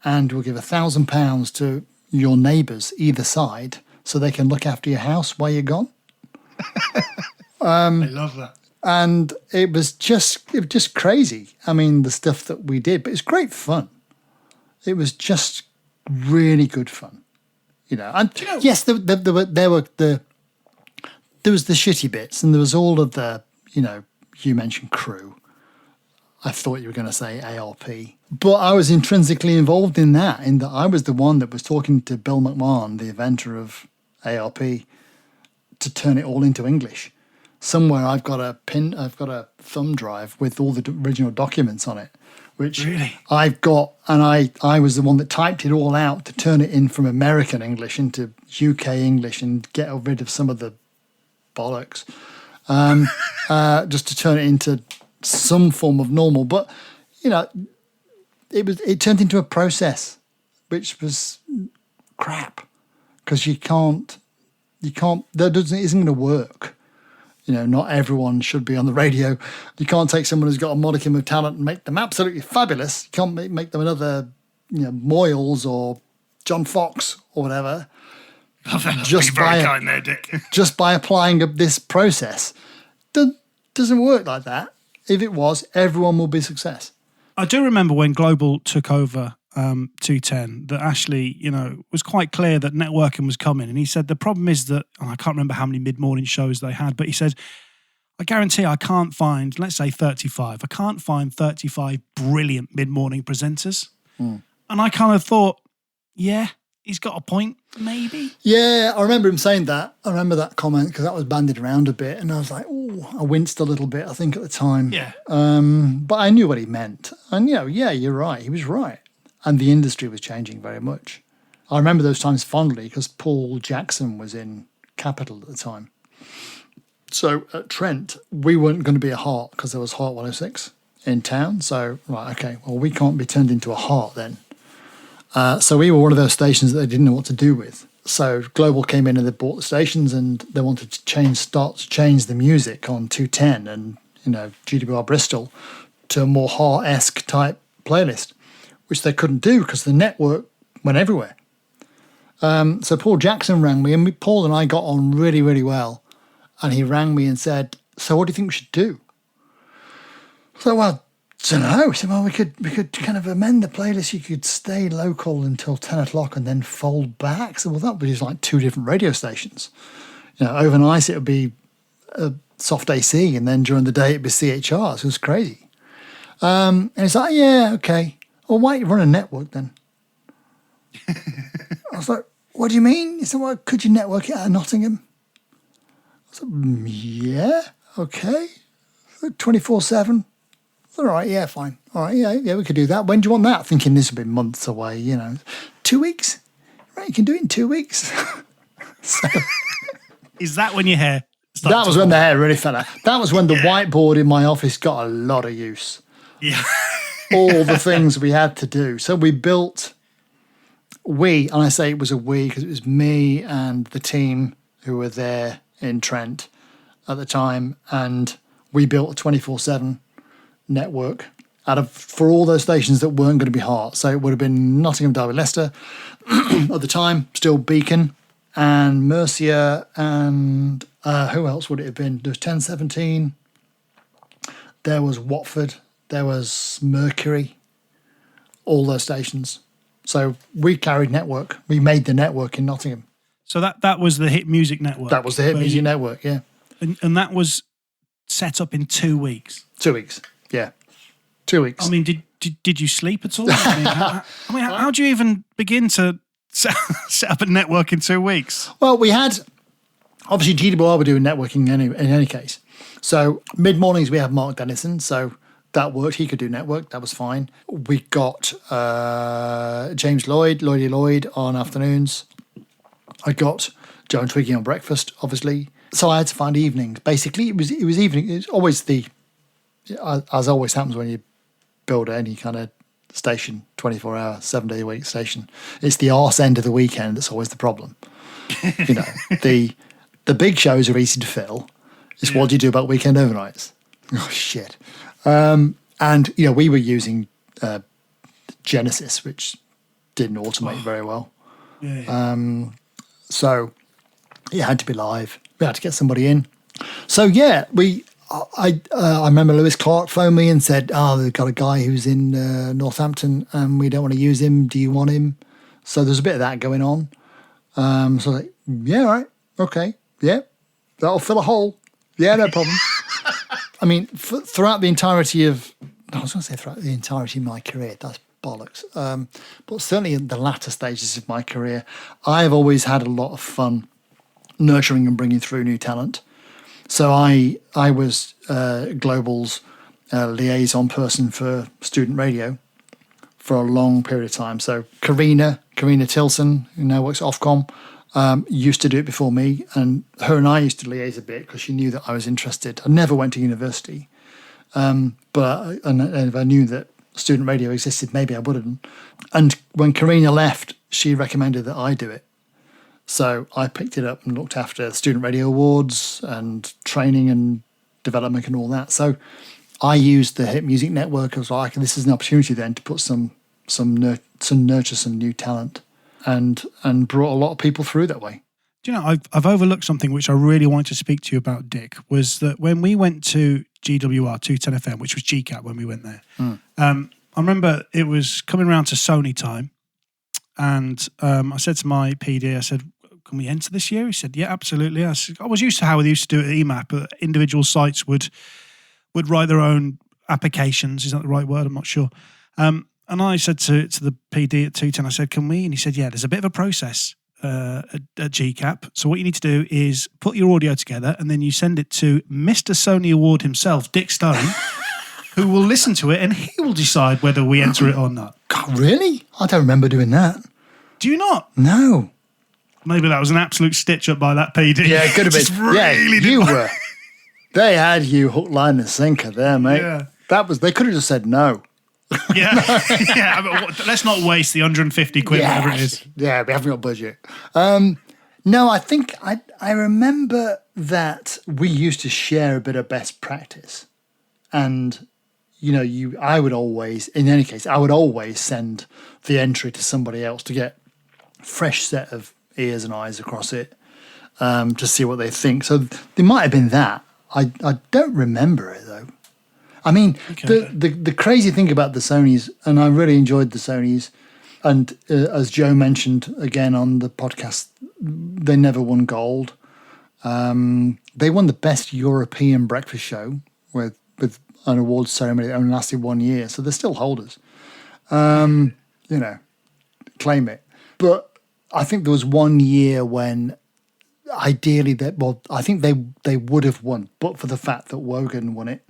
E: And we'll give £1,000 to your neighbours either side so they can look after your house while you're gone.
F: I love that.
E: And it was just crazy. I mean, the stuff that we did, but it's great fun. It was just really good fun. And yes, there was the shitty bits, and there was all of the, you mentioned crew. I thought you were going to say ARP, but I was intrinsically involved in that I was the one that was talking to Bill McMahon, the inventor of ARP, to turn it all into English. Somewhere I've got a thumb drive with all the original documents on it, which
F: really?
E: I've got, and I was the one that typed it all out to turn it in from American English into UK English and get rid of some of the bollocks, just to turn it into some form of normal. But it turned into a process, which was crap, because you can't that isn't going to work. Not everyone should be on the radio. You can't take someone who's got a modicum of talent and make them absolutely fabulous. You can't make them another, Moyles or John Fox or whatever.
F: Just very kind there, Dick.
E: Just by applying this process. Doesn't work like that. If it was, everyone will be a success.
F: I do remember when Global took over 210, that Ashley, was quite clear that networking was coming. And he said, the problem is that, and I can't remember how many mid-morning shows they had, but he said, I guarantee I can't find, let's say 35. I can't find 35 brilliant mid-morning presenters. And I kind of thought, yeah, he's got a point, maybe.
E: Yeah, I remember him saying that. I remember that comment because that was bandied around a bit. And I was like, oh, I winced a little bit, I think, at the time.
F: Yeah.
E: But I knew what he meant. And, yeah, you're right. He was right. And the industry was changing very much. I remember those times fondly because Paul Jackson was in Capital at the time. So at Trent, we weren't going to be a heart because there was Heart 106 in town. So, right, okay, well, we can't be turned into a heart then. So we were one of those stations that they didn't know what to do with. So Global came in and they bought the stations and they wanted to start to change the music on 210 and, GWR Bristol to a more heart-esque type playlist, which they couldn't do because the network went everywhere. So Paul Jackson rang me, and Paul and I got on really, really well. And he rang me and said, so what do you think we should do? I said, well, I don't know. He said, well, we could kind of amend the playlist. You could stay local until 10 o'clock and then fold back. So, well, that would be like 2 different radio stations. Overnight it would be soft AC, and then during the day it'd be CHR. So it was crazy. And he's like, yeah, okay. Well, why don't you run a network then? I was like, what do you mean? He said, well, could you network it out of Nottingham? I said, yeah, okay. 24/7. All right, yeah, fine. All right, yeah, we could do that. When do you want that? Thinking this will be months away, 2 weeks? Right, you can do it in 2 weeks. So,
F: is that when your hair started?
E: That was when the hair really fell out. That was when the whiteboard in my office got a lot of use.
F: Yeah.
E: All the things we had to do. So we built, and I say it was a we because it was me and the team who were there in Trent at the time, and we built a 24/7 network, for all those stations that weren't going to be Heart. So it would have been Nottingham, Derby, Leicester at the time, still Beacon and Mercia, and who else would it have been? There was 1017. There was Watford. There was Mercury. All those stations. So we carried network. We made the network in Nottingham.
F: So that was the Hit Music Network.
E: That was the Hit Music Network, yeah.
F: And that was set up in 2 weeks.
E: 2 weeks, yeah. 2 weeks.
F: I mean, did you sleep at all? How do you even begin to set up a network in 2 weeks?
E: Well, we had, obviously GWR were doing networking in any case. So mid-mornings we had Mark Dennison, so that worked. He could do network, that was fine. We got James Lloydie Lloyd on afternoons. I got Joe and Twiggy on breakfast, obviously. So I had to find evenings. Basically, it was evening. It's always as always happens when you build any kind of station, 24-hour, 7-day-a-week station. It's the arse end of the weekend that's always the problem. The big shows are easy to fill. It's what do you do about weekend overnights? Oh, shit. And, we were using Genesis, which didn't automate very well. So it had to be live. We had to get somebody in. So, yeah, I remember Lewis Clark phoned me and said, they've got a guy who's in Northampton and we don't want to use him. Do you want him? So there's a bit of that going on. So I was like, yeah, all right, okay, yeah, that'll fill a hole. Yeah, no problem. I mean, throughout the entirety of my career, that's bollocks. But certainly in the latter stages of my career, I've always had a lot of fun nurturing and bringing through new talent. So I was Global's liaison person for student radio for a long period of time. So Karina Tilson, who now works at Ofcom, used to do it before me, and her and I used to liaise a bit because she knew that I was interested. I never went to university, but if I knew that student radio existed, maybe I would have. And when Karina left, she recommended that I do it. So I picked it up and looked after Student Radio Awards and training and development and all that. So I used the Hit Music Network as like, this is an opportunity then to put nurture some new talent and brought a lot of people through that way.
F: Do you know, I've overlooked something which I really wanted to speak to you about, Dick, was that when we went to GWR 210 FM, which was GCAP when we went there, I remember it was coming around to Sony time, and I said to my PD, I said, can we enter this year? He said, yeah, absolutely. I was used to how they used to do it at EMAP, but individual sites would write their own applications. Is that the right word? I'm not sure. And I said to the PD at 210, I said, can we? And he said, yeah, there's a bit of a process at GCAP. So what you need to do is put your audio together and then you send it to Mr. Sony Award himself, Dick Stone, who will listen to it and he will decide whether we enter it or not.
E: God, really? I don't remember doing that.
F: Do you not?
E: No.
F: Maybe that was an absolute stitch up by that PD.
E: Yeah, it could have been. You were. They had you hook, line, and sinker there, mate. Yeah. They could have just said no.
F: Yeah. Yeah. But let's not waste the 150 quid, whatever it is.
E: Yeah, we haven't got budget. No, I think I remember that we used to share a bit of best practice. And, I would always, in any case, I would always send the entry to somebody else to get a fresh set of ears and eyes across it to see what they think. So there might have been that. I don't remember it though. I mean, okay. the crazy thing about the Sonys, and I really enjoyed the Sonys, and as Joe mentioned again on the podcast, they never won gold. They won the best European breakfast show with an awards ceremony that only lasted 1 year, so they're still holders. Claim it. But I think there was 1 year when ideally I think they would have won, but for the fact that Wogan won it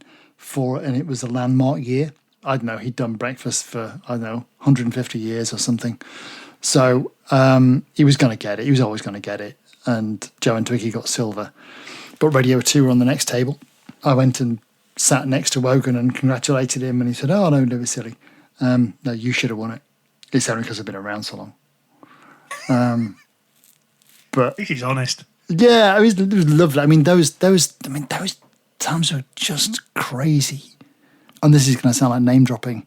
E: and it was a landmark year. I don't know, he'd done breakfast for, 150 years or something. So he was going to get it. He was always going to get it. And Joe and Twiggy got silver. But Radio 2 were on the next table. I went and sat next to Wogan and congratulated him. And he said, oh, no, don't be silly. No, you should have won it. It's only because I've been around so long. But
F: I think he's honest.
E: Yeah, it was lovely. I mean, those times were just crazy. and this is going to sound like name dropping,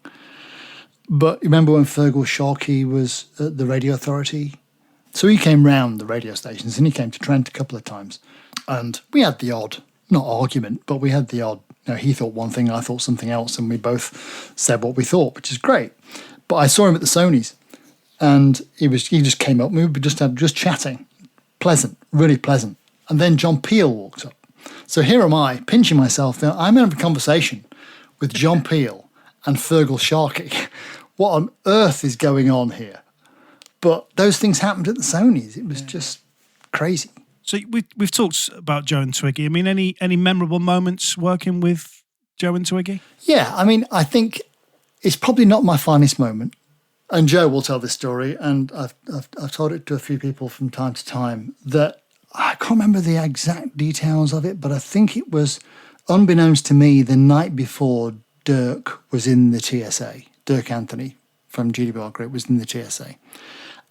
E: but remember when Fergal Sharkey was at the radio authority? So he came round the radio stations and he came to Trent a couple of times. And we had the odd, not argument, but we had the odd, he thought one thing, I thought something else, and we both said what we thought, which is great. But I saw him at the Sonys, and he just came up and we were just chatting. Pleasant, really pleasant. And then John Peel walked up. So here am I, pinching myself. Now, I'm having a conversation with John Peel and Fergal Sharkey. What on earth is going on here? But those things happened at the Sonys. It was just crazy.
F: So we've talked about Joe and Twiggy. I mean, any memorable moments working with Joe and Twiggy?
E: Yeah, I mean, I think it's probably not my finest moment. And Joe will tell this story, and I've told it to a few people from time to time, that I can't remember the exact details of it, but I think it was, unbeknownst to me, the night before Dirk was in the TSA. Dirk Anthony from GDPR Group was in the TSA.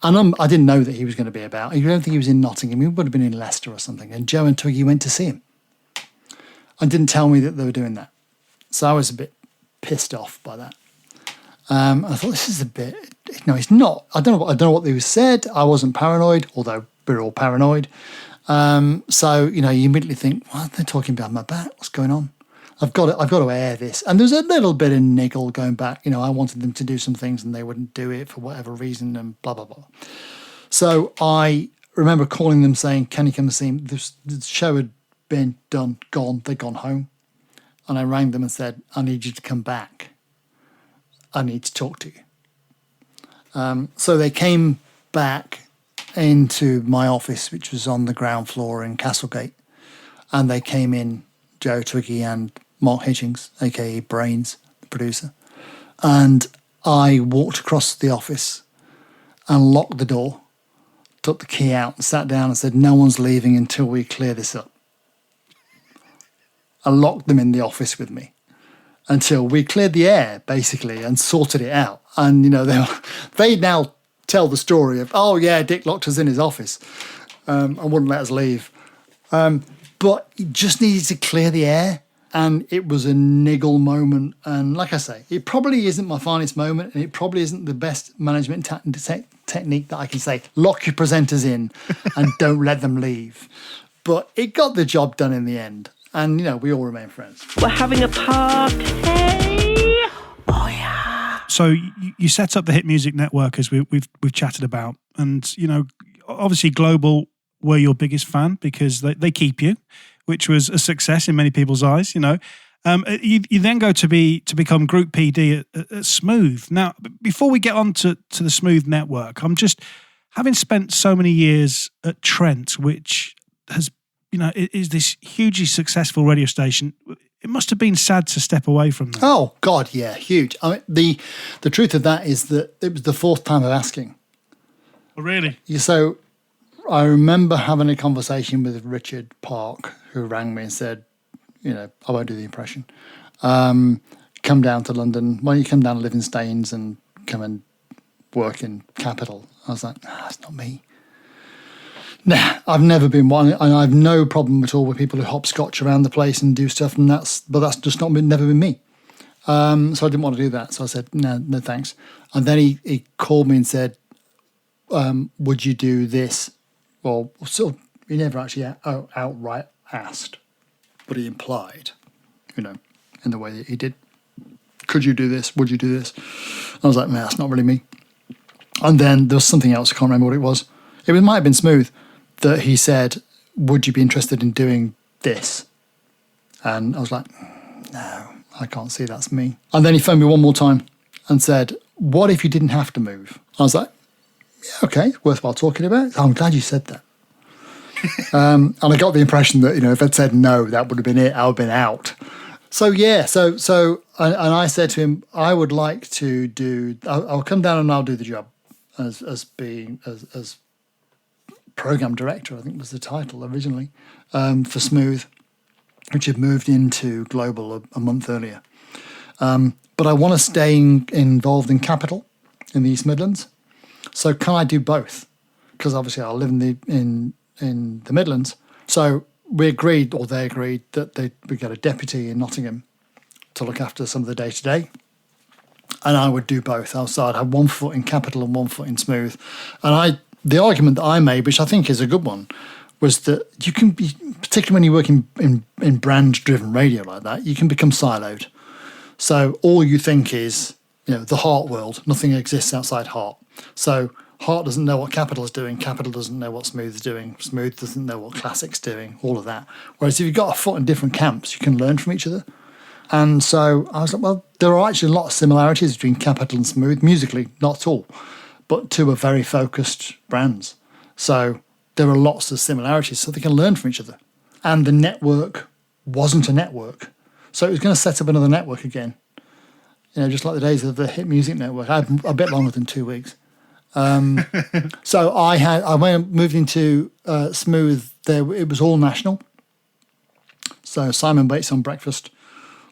E: And I didn't know that he was going to be about. I don't think he was in Nottingham. He would have been in Leicester or something. And Joe and Twiggy went to see him and didn't tell me that they were doing that. So I was a bit pissed off by that. I thought, this is a bit, it's not. I don't know what they said. I wasn't paranoid, although we're all paranoid. So, you immediately think, well, they're talking behind my back. What's going on? I've got to air this. And there's a little bit of niggle going back. I wanted them to do some things and they wouldn't do it for whatever reason and blah, blah, blah. So I remember calling them saying, can you come and see me? The show had been done, gone. They'd gone home. And I rang them and said, I need you to come back. I need to talk to you. So they came back into my office, which was on the ground floor in Castlegate. And they came in, Joe, Twiggy and Mark Hitchings, a.k.a. Brains, the producer. And I walked across the office and locked the door, took the key out and sat down and said, no one's leaving until we clear this up. I locked them in the office with me until we cleared the air, basically, and sorted it out. And, they now tell the story of, oh, yeah, Dick locked us in his office and wouldn't let us leave. But it just needed to clear the air. And it was a niggle moment. And like I say, it probably isn't my finest moment, and it probably isn't the best management technique that I can say, lock your presenters in and don't let them leave. But it got the job done in the end. And, we all remain friends.
G: We're having a party. Oh, yeah.
F: So you set up the Hit Music Network, as we've chatted about. And, obviously Global were your biggest fan because they keep you, which was a success in many people's eyes, You then go to become Group PD at Smooth. Now, before we get on to the Smooth Network, I'm just, having spent so many years at Trent, which has, is this hugely successful radio station, it must have been sad to step away from that.
E: Oh, God, yeah, huge. I mean, the truth of that is that it was the fourth time of asking.
F: Oh, really?
E: So I remember having a conversation with Richard Park, who rang me and said, I won't do the impression. Come down to London. Why don't you come down to live in Staines and come and work in Capital? I was like, that's not me. Nah, I've never been one, and I have no problem at all with people who hopscotch around the place and do stuff, but that's just never been me. So I didn't want to do that. So I said, no thanks. And then he called me and said, would you do this? Well, sort of, he never actually outright asked, but he implied, in the way that he did. Could you do this? Would you do this? I was like, no, that's not really me. And then there was something else, I can't remember what it was. Might have been Smooth, that he said, would you be interested in doing this? And I was like, no, I can't see that's me. And then he phoned me one more time and said, what if you didn't have to move? I was like, yeah, okay, worthwhile talking about. I'm glad you said that. And I got the impression that, if I'd said no, that would have been it. I would have been out. So, yeah, and I said to him, I would like to do, I'll come down and I'll do the job as program director, I think was the title originally, for Smooth, which had moved into Global a month earlier. But I want to stay involved in Capital in the East Midlands. So can I do both? Because obviously I live in the Midlands. So we agreed, or they agreed, that we got a deputy in Nottingham to look after some of the day-to-day. And I would do both. So I'd have one foot in Capital and one foot in Smooth. And the argument that I made, which I think is a good one, was that you can be, particularly when you work in brand-driven radio like that, you can become siloed. So all you think is, the Heart world. Nothing exists outside Heart. So Heart doesn't know what Capital's doing. Capital doesn't know what Smooth's doing. Smooth doesn't know what Classic's doing. All of that. Whereas if you've got a foot in different camps, you can learn from each other. And so I was like, well, there are actually a lot of similarities between Capital and Smooth. Musically, not at all. But two are very focused brands. So there are lots of similarities, so they can learn from each other. And the network wasn't a network. So it was going to set up another network again. Just like the days of the Hit Music Network. I had a bit longer than 2 weeks. So I moved into Smooth. It was all national. So Simon Bates on breakfast,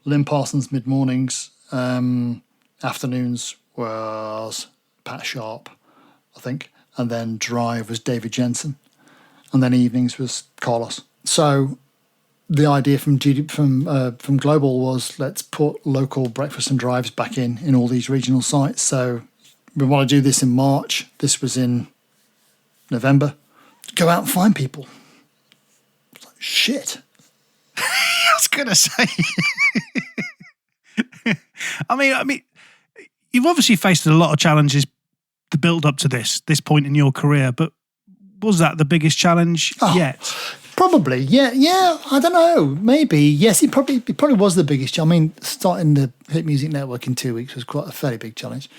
E: Lynn Parsons mid-mornings, afternoons was Pat Sharp, I think, and then Drive was David Jensen, and then evenings was Carlos. So the idea from Global was, let's put local breakfast and drives back in all these regional sites. So we want to do this in March. This was in November. Go out and find people. It's like, shit.
F: I was going to say. I mean, you've obviously faced a lot of challenges to build up to this point in your career, but was that the biggest challenge yet?
E: Probably, yeah. I don't know. Maybe, yes. It probably was the biggest. I mean, starting the Hit Music Network in 2 weeks was quite a fairly big challenge,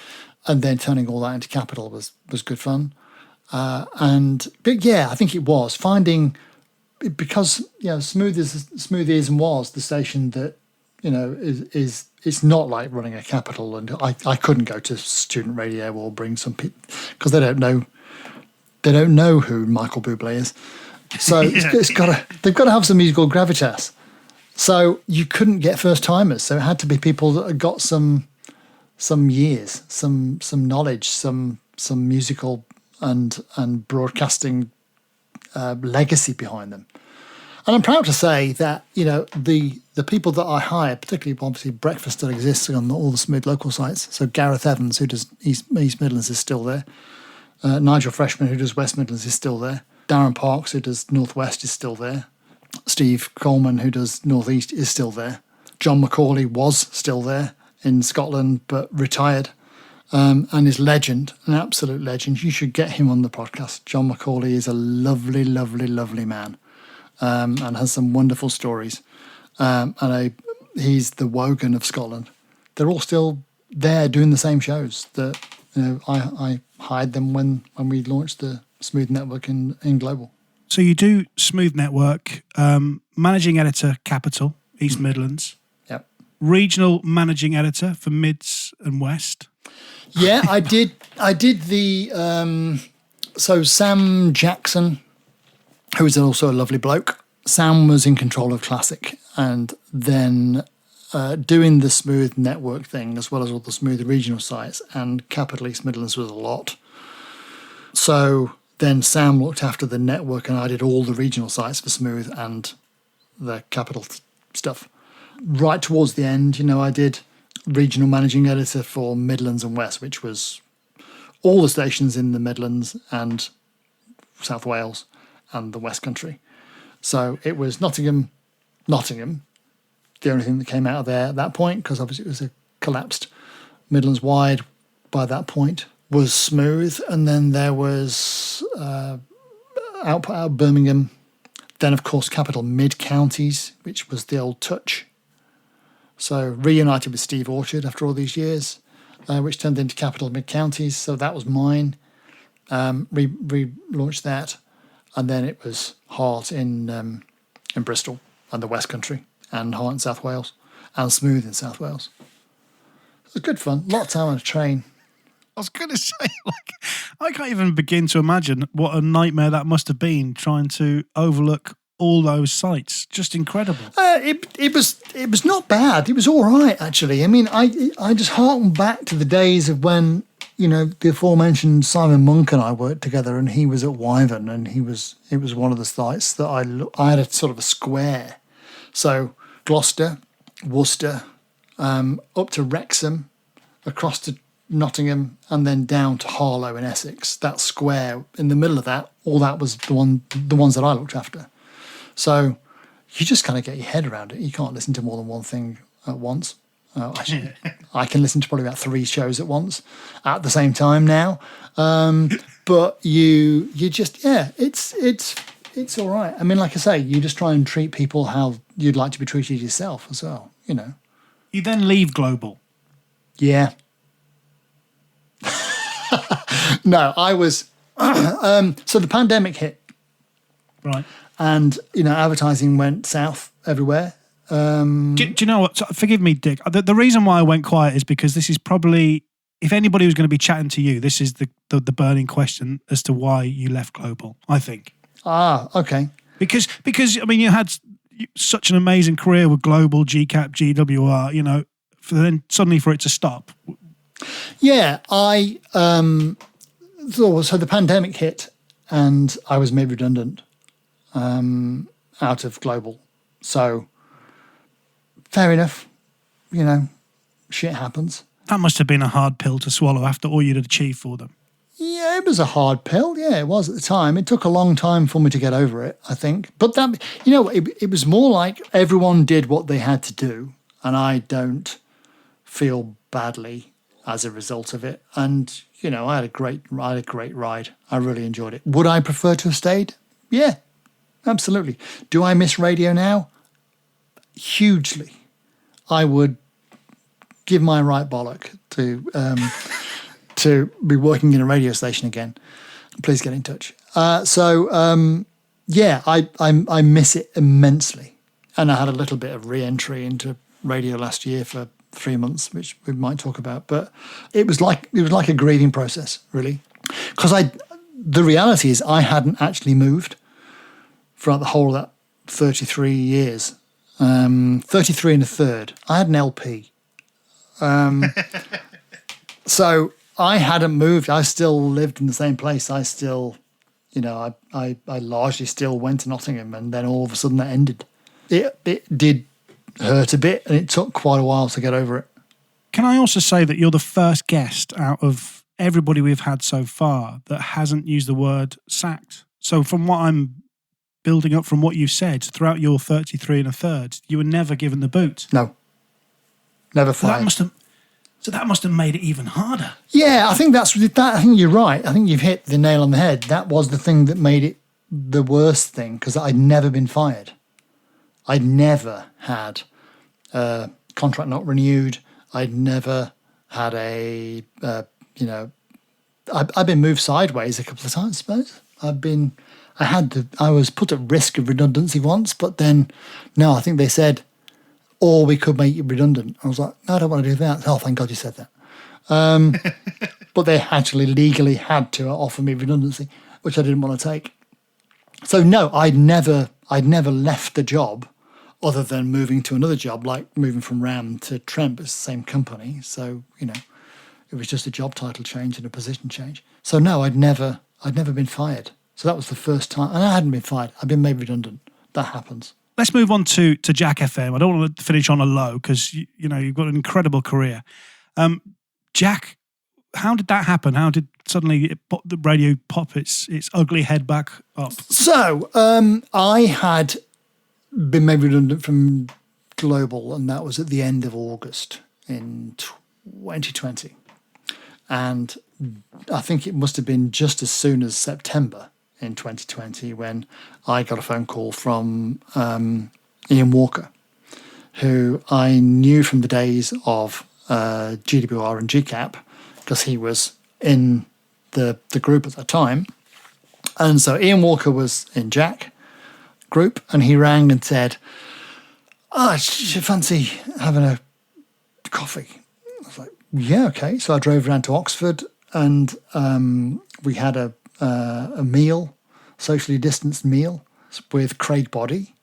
E: and then turning all that into Capital was good fun. But yeah, I think it was finding, because Smooth is and was the station that is it's not like running a Capital, and I couldn't go to student radio or bring some people because they don't know who Michael Bublé is. So they've got to have some musical gravitas. So you couldn't get first timers. So it had to be people that had got some years, some knowledge, some musical and broadcasting legacy behind them. And I'm proud to say that the people that I hired, particularly obviously Breakfast that exists on all the Smooth local sites. So Gareth Evans, who does East Midlands, is still there. Nigel Freshman, who does West Midlands, is still there. Darren Parks, who does Northwest, is still there. Steve Coleman, who does Northeast, is still there. John McCauley was still there in Scotland, but retired, and is legend, an absolute legend. You should get him on the podcast. John McCauley is a lovely, lovely, lovely man, and has some wonderful stories. He's the Wogan of Scotland. They're all still there doing the same shows that I hired them when we launched the Smooth Network in Global.
F: So you do Smooth Network, managing editor Capital, East Midlands.
E: Yep.
F: Regional managing editor for Mids and West.
E: Yeah, I did the so Sam Jackson, who is also a lovely bloke. Sam was in control of Classic, and then doing the Smooth Network thing as well as all the Smooth regional sites, and Capital East Midlands was a lot. So then Sam looked after the network, and I did all the regional sites for Smooth and the Capital stuff. Right towards the end, I did regional managing editor for Midlands and West, which was all the stations in the Midlands and South Wales and the West Country. So it was Nottingham, the only thing that came out of there at that point, because obviously it was a collapsed Midlands wide by that point, was Smooth. And then there was output out of Birmingham. Then, of course, Capital Mid-Counties, which was the old Touch. So reunited with Steve Orchard after all these years, which turned into Capital Mid-Counties. So that was mine. Relaunched that. And then it was Heart in Bristol and the West Country, and Heart in South Wales, and Smooth in South Wales. It was good fun. A lot of time on a train.
F: I was going to say, I can't even begin to imagine what a nightmare that must have been, trying to overlook all those sites. Just incredible.
E: It was not bad. It was all right, actually. I mean, I just harken back to the days of when, the aforementioned Simon Monk and I worked together, and he was at Wyvern, and it was one of the sites that I had a sort of a square. So Gloucester, Worcester, up to Wrexham, across to Nottingham, and then down to Harlow in Essex. That square in the middle of that, all that was the ones that I looked after. So you just kind of get your head around it. You can't listen to more than one thing at once. I can listen to probably about 3 shows at once at the same time now. But you just, it's all right. I mean, like I say, you just try and treat people how you'd like to be treated yourself as well, you know.
F: You then leave Global.
E: Yeah. No, I was... so the pandemic hit.
F: Right.
E: And, you know, advertising went south everywhere.
F: Do you know what? Forgive me, Dick. The reason why I went quiet is because this is probably, if anybody was going to be chatting to you, this is the burning question as to why you left Global, I think.
E: Ah, okay.
F: Because I mean, you had such an amazing career with Global, GCAP, GWR, you know, then suddenly for it to stop.
E: Yeah, I so the pandemic hit and I was made redundant out of Global. So fair enough, you know, shit happens.
F: That must have been a hard pill to swallow after all you'd achieved for them.
E: Yeah, it was a hard pill. Yeah, it was at the time. It took a long time for me to get over it, I think. But that, you know, it was more like everyone did what they had to do, and I don't feel badly as a result of it. And, you know, I had a great ride. I really enjoyed it. Would I prefer to have stayed? Yeah, absolutely. Do I miss radio now? Hugely. I would give my right bollock to be working in a radio station again. Please get in touch. Yeah, I miss it immensely. And I had a little bit of re-entry into radio last year for 3 months, which we might talk about. But it was like a grieving process, really. Because the reality is I hadn't actually moved throughout the whole of that 33 years. 33 and a third. I had an LP. So I hadn't moved. I still lived in the same place. I still, you know, I largely still went to Nottingham, and then all of a sudden that ended. It did hurt a bit, and it took quite a while to get over it.
F: Can I also say that you're the first guest out of everybody we've had so far that hasn't used the word sacked? So from what I'm building up from what you've said, throughout your 33 and a third, you were never given the boot.
E: No. Never fired.
F: So that must have made it even harder.
E: Yeah, I think I think you're right. I think you've hit the nail on the head. That was the thing that made it the worst thing, because I'd never been fired. I'd never had a contract not renewed. I'd never had I've been moved sideways a couple of times, I suppose. I was put at risk of redundancy once, but then, no, I think they said, or we could make you redundant. I was like, no, I don't want to do that. Oh, thank God you said that. But they actually legally had to offer me redundancy, which I didn't want to take. So no, I'd never left the job other than moving to another job, like moving from RAM to Trent. It's the same company. So, you know, it was just a job title change and a position change. So no, I'd never been fired. So that was the first time. And I hadn't been fired. I'd been made redundant. That happens.
F: Let's move on to Jack FM. I don't want to finish on a low because, you know, you've got an incredible career. Jack, how did that happen? How did suddenly the radio pop its ugly head back up? So
E: I had been made redundant from Global, and that was at the end of August in 2020. And I think it must have been just as soon as September in 2020 when I got a phone call from Ian Walker, who I knew from the days of GWR and GCAP, because he was in the group at that time. And so Ian Walker was in Jack group, and he rang and said, do you fancy having a coffee? I was like, yeah, okay. So I drove around to Oxford, and we had a meal, socially distanced meal, with Craig Boddy,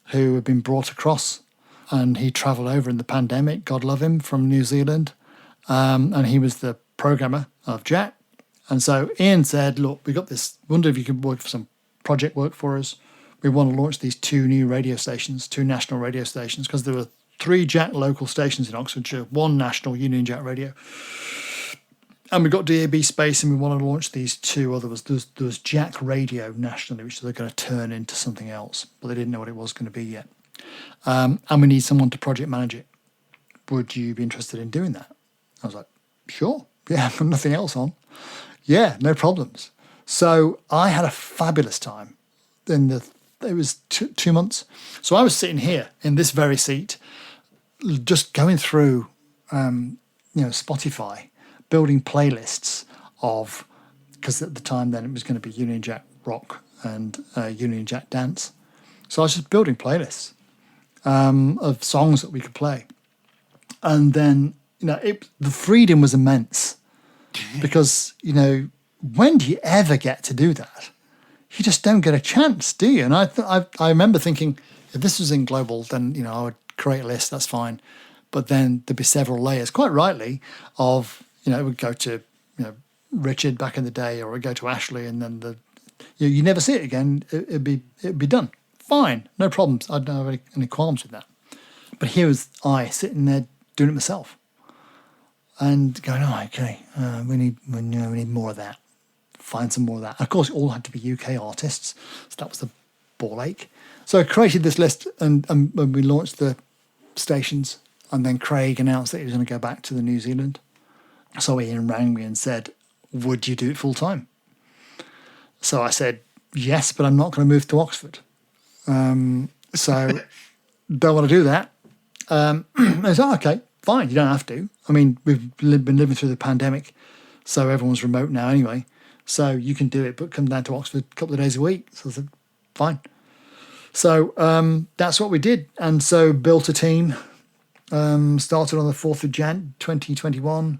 E: who had been brought across, and he travelled over in the pandemic, God love him, from New Zealand, and he was the programmer of Jack. And so Ian said, look, we got this, wonder if you could work for some project work for us. We want to launch these 2 new radio stations, 2 national radio stations, because there were 3 Jack local stations in Oxfordshire, 1 national Union Jack radio. And we got DAB space, and we want to launch these 2 other ones. There was Jack Radio nationally, which they're going to turn into something else, but they didn't know what it was going to be yet. And we need someone to project manage it. Would you be interested in doing that? I was like, sure. Yeah, I've got nothing else on. Yeah, no problems. So I had a fabulous time. It was 2 months. So I was sitting here in this very seat, just going through, Spotify, building playlists of, because at the time then it was going to be Union Jack Rock and Union Jack Dance. So I was just building playlists of songs that we could play. And then, the freedom was immense because, when do you ever get to do that? You just don't get a chance, do you? And I remember thinking, if this was in global, then, I would create a list, that's fine. But then there'd be several layers, quite rightly, of, it would go to, Richard back in the day, or it would go to Ashley, and then you never see it again. It'd be done. Fine, no problems. I don't have any qualms with that. But here was I sitting there doing it myself, and going, okay, we need more of that. Find some more of that. Of course, it all had to be UK artists, so that was the ball ache. So I created this list, and when we launched the stations, and then Craig announced that he was going to go back to New Zealand. So Ian rang me and said, would you do it full time? So I said, yes, but I'm not going to move to Oxford. So don't want to do that. I said, okay, fine, you don't have to. I mean, we've been living through the pandemic, so everyone's remote now anyway. So you can do it, but come down to Oxford a couple of days a week. So I said, fine. So that's what we did. And so built a team, started on the 4th of Jan 2021.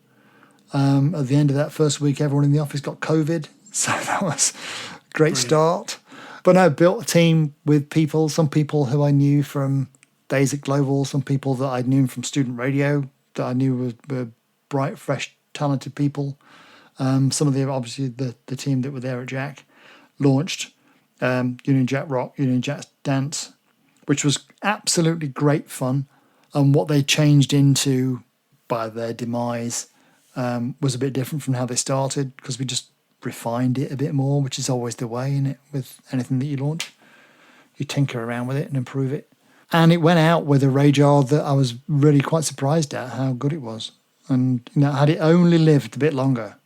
E: At the end of that first week, everyone in the office got COVID. So that was a great start. But no, built a team with people, some people who I knew from days at Global, some people that I knew from student radio that I knew were bright, fresh, talented people. Some of obviously the team that were there at Jack launched Union Jack Rock, Union Jack Dance, which was absolutely great fun. And what they changed into by their demise was a bit different from how they started, because we just refined it a bit more, which is always the way in it with anything that you launch. You tinker around with it and improve it. And it went out with a radar that I was really quite surprised at how good it was. And had it only lived a bit longer,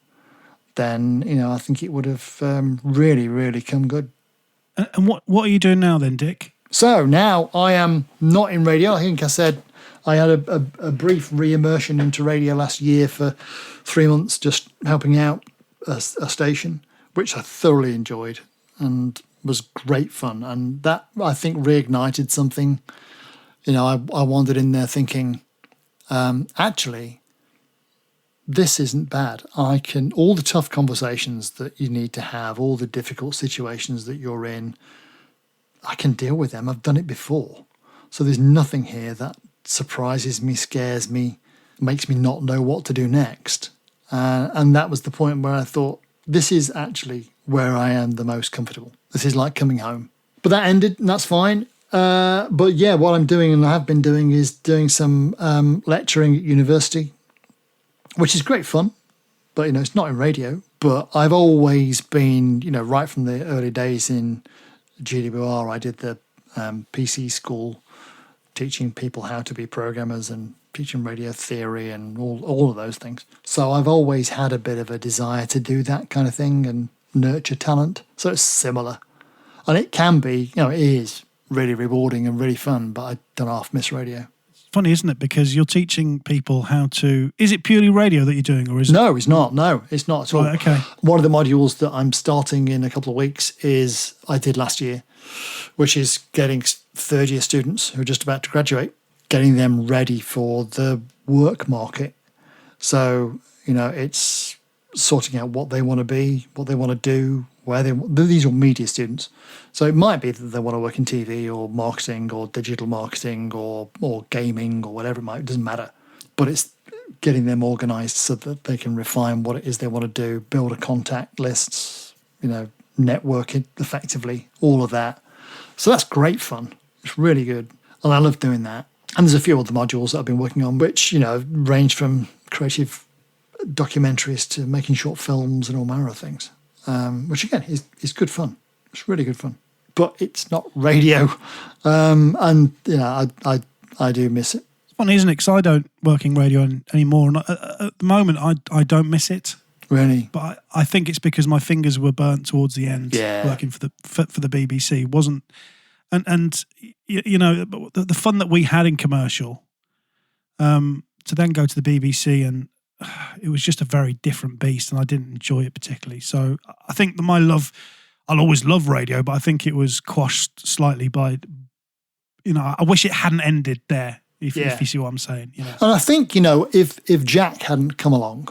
E: then I think it would have really, really come good.
F: And what are you doing now then, Dick?
E: So now I am not in radio. I think I said I had a brief re-immersion into radio last year for 3 months, just helping out a station, which I thoroughly enjoyed and was great fun. And that, I think, reignited something. I wandered in there thinking, actually, this isn't bad. All the tough conversations that you need to have, all the difficult situations that you're in, I can deal with them. I've done it before. So there's nothing here that surprises me, scares me, makes me not know what to do next. And that was the point where I thought, this is actually where I am the most comfortable. This is like coming home. But that ended, and that's fine. But yeah, what I'm doing and I have been doing is doing some lecturing at university, which is great fun. But, it's not in radio. But I've always been, right from the early days in GWR, I did the PC school, teaching people how to be programmers and teaching radio theory and all of those things. So I've always had a bit of a desire to do that kind of thing and nurture talent. So it's similar. And it can be, it is really rewarding and really fun, but I don't half miss radio.
F: It's funny, isn't it? Because you're teaching people how to... Is it purely radio that you're doing, or is it...
E: No, it's not. No, it's not at all.
F: Right, okay.
E: One of the modules that I'm starting in a couple of weeks is, I did last year, which is getting third-year students who are just about to graduate, getting them ready for the work market. So, it's sorting out what they want to be, what they want to do, these are media students. So it might be that they want to work in TV or marketing or digital marketing or gaming or whatever it doesn't matter. But it's getting them organised so that they can refine what it is they want to do, build a contact lists, network it effectively, all of that. So that's great fun. It's really good. And I love doing that. And there's a few other modules that I've been working on, which, range from creative documentaries to making short films and all manner of things, which again is good fun. It's really good fun, but it's not radio, and I do miss it.
F: It's funny, isn't it? Because I don't work in radio anymore, and at the moment I don't miss it.
E: Really,
F: but I think it's because my fingers were burnt towards the end, working for the BBC. It wasn't, and the fun that we had in commercial, to then go to the BBC, and it was just a very different beast, and I didn't enjoy it particularly. So I think that I'll always love radio, but I think it was quashed slightly by, I wish it hadn't ended there. If you see what I'm saying,
E: And I think if Jack hadn't come along,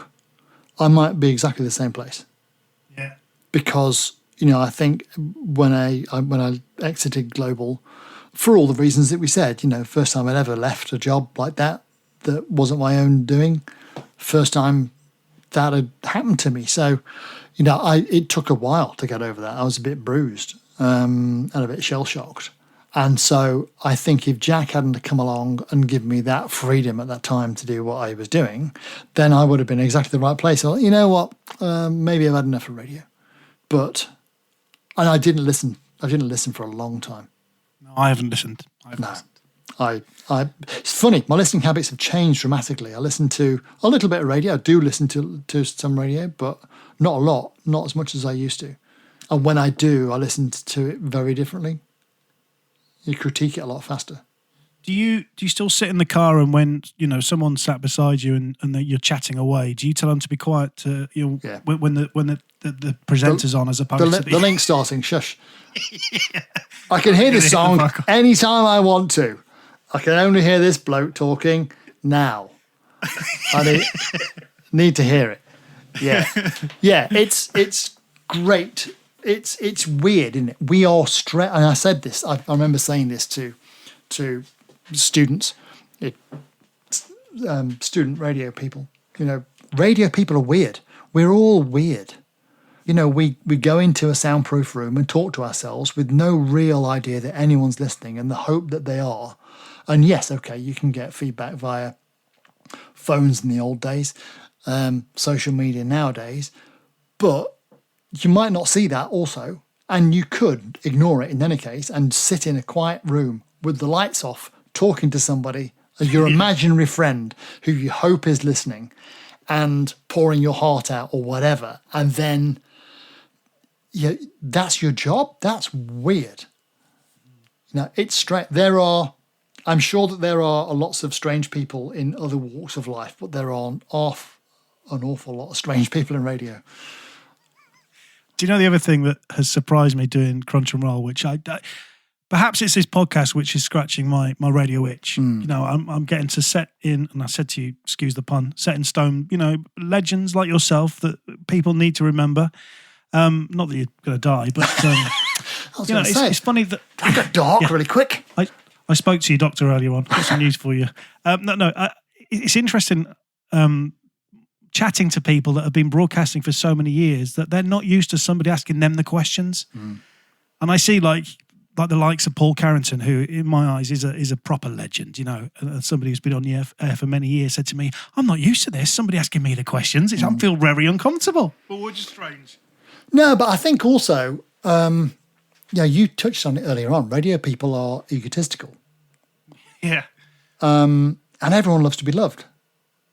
E: I might be exactly the same place.
F: Yeah.
E: Because, I think when I exited Global, for all the reasons that we said, first time I'd ever left a job like that wasn't my own doing. First time that had happened to me. So, it took a while to get over that. I was a bit bruised and a bit shell-shocked. And so I think if Jack hadn't come along and given me that freedom at that time to do what I was doing, then I would have been exactly the right place. Well, you know what? Maybe I've had enough of radio. And I didn't listen. I didn't listen for a long time.
F: No, I haven't listened.
E: It's funny. My listening habits have changed dramatically. I listen to a little bit of radio. I do listen to some radio, but not a lot, not as much as I used to. And when I do, I listen to it very differently. You critique it a lot faster.
F: Do you still sit in the car, and when someone sat beside you and you're chatting away, do you tell them to be quiet to when the presenter's on, as opposed to
E: the link starting? Shush. Yeah. I can hear this song anytime I want to. I can only hear this bloke talking now. I need to hear it. Yeah, yeah. It's great. It's weird, isn't it? We are straight, and I said this. I remember saying this to students, student radio people. Radio people are weird. We're all weird. We go into a soundproof room and talk to ourselves with no real idea that anyone's listening, and the hope that they are. And yes, okay, you can get feedback via phones in the old days, social media nowadays, but you might not see that also, and you could ignore it in any case and sit in a quiet room with the lights off, talking to somebody, your imaginary friend who you hope is listening, and pouring your heart out or whatever, and then that's your job. That's weird. It's straight. I'm sure that there are lots of strange people in other walks of life, but there are an awful lot of strange people in radio.
F: Do you know the other thing that has surprised me doing Crunch and Roll, which perhaps it's this podcast which is scratching my radio itch. I'm getting to set in, and I said to you, excuse the pun, set in stone, legends like yourself that people need to remember. Not that you're going to die, but it's funny that
E: I got dark really quick.
F: I spoke to your doctor earlier on. Got some news for you. It's interesting. Chatting to people that have been broadcasting for so many years that they're not used to somebody asking them the questions. And I see like the likes of Paul Carrington, who in my eyes is a proper legend, somebody who's been on the air for many years, said to me, I'm not used to this. Somebody asking me the questions. I feel very uncomfortable.
C: Well, which is strange.
E: No, but I think also, you touched on it earlier on. Radio people are egotistical.
F: Yeah.
E: And everyone loves to be loved.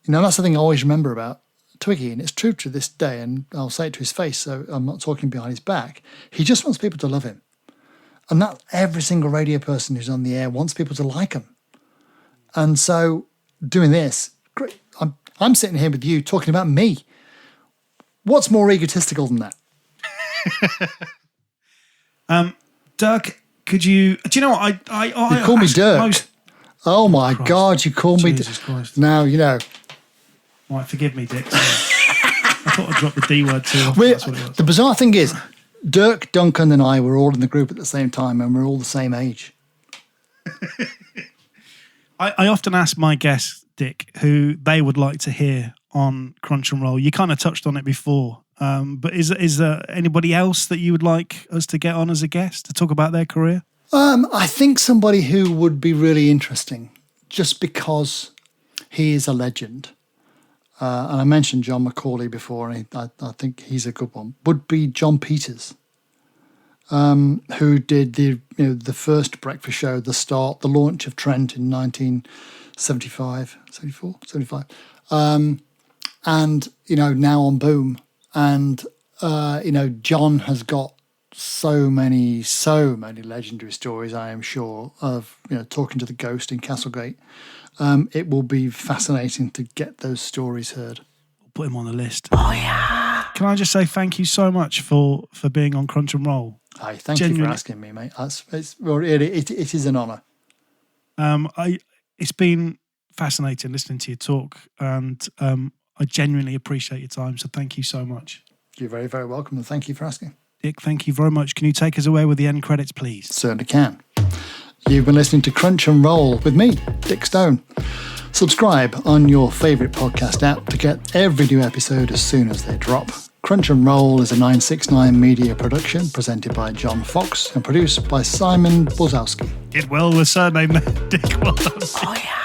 E: That's the thing I always remember about Twiggy, and it's true to this day, and I'll say it to his face, so I'm not talking behind his back. He just wants people to love him. And that every single radio person who's on the air wants people to like him. And so doing this, great. I'm sitting here with you talking about me. What's more egotistical than that?
F: Dirk, could you... Do you know what?
E: You call me Dirk. Oh my
F: Christ.
E: God, you call me...
F: Jesus Christ.
E: Now,
F: Right, forgive me, Dick. I thought I'd drop the D word too. That's what it was.
E: The bizarre thing is, Dirk, Duncan and I were all in the group at the same time, and we're all the same age.
F: I often ask my guests, Dick, who they would like to hear on Crunch and Roll. You kind of touched on it before, but is there anybody else that you would like us to get on as a guest to talk about their career?
E: I think somebody who would be really interesting, just because he is a legend, and I mentioned John Macaulay before, and I think he's a good one, would be John Peters, who did the first breakfast show, the launch of Trent in 1975, 74, 75, and now on Boom, and John has got so many legendary stories, I am sure, of talking to the ghost in Castlegate. It will be fascinating to get those stories heard.
F: We'll put him on the list. Oh yeah! Can I just say thank you so much for being on Crunch and Roll?
E: Hi, thank you for asking me, mate. It is an honour.
F: It's been fascinating listening to you talk, and I genuinely appreciate your time. So thank you so much.
E: You're very, very welcome, and thank you for asking.
F: Dick, thank you very much. Can you take us away with the end credits, please?
E: Certainly can. You've been listening to Crunch and Roll with me, Dick Stone. Subscribe on your favourite podcast app to get every new episode as soon as they drop. Crunch and Roll is a 969 media production presented by John Fox and produced by Simon Bozowski.
F: Did well with surname, Dick. Well done.
G: Oh yeah.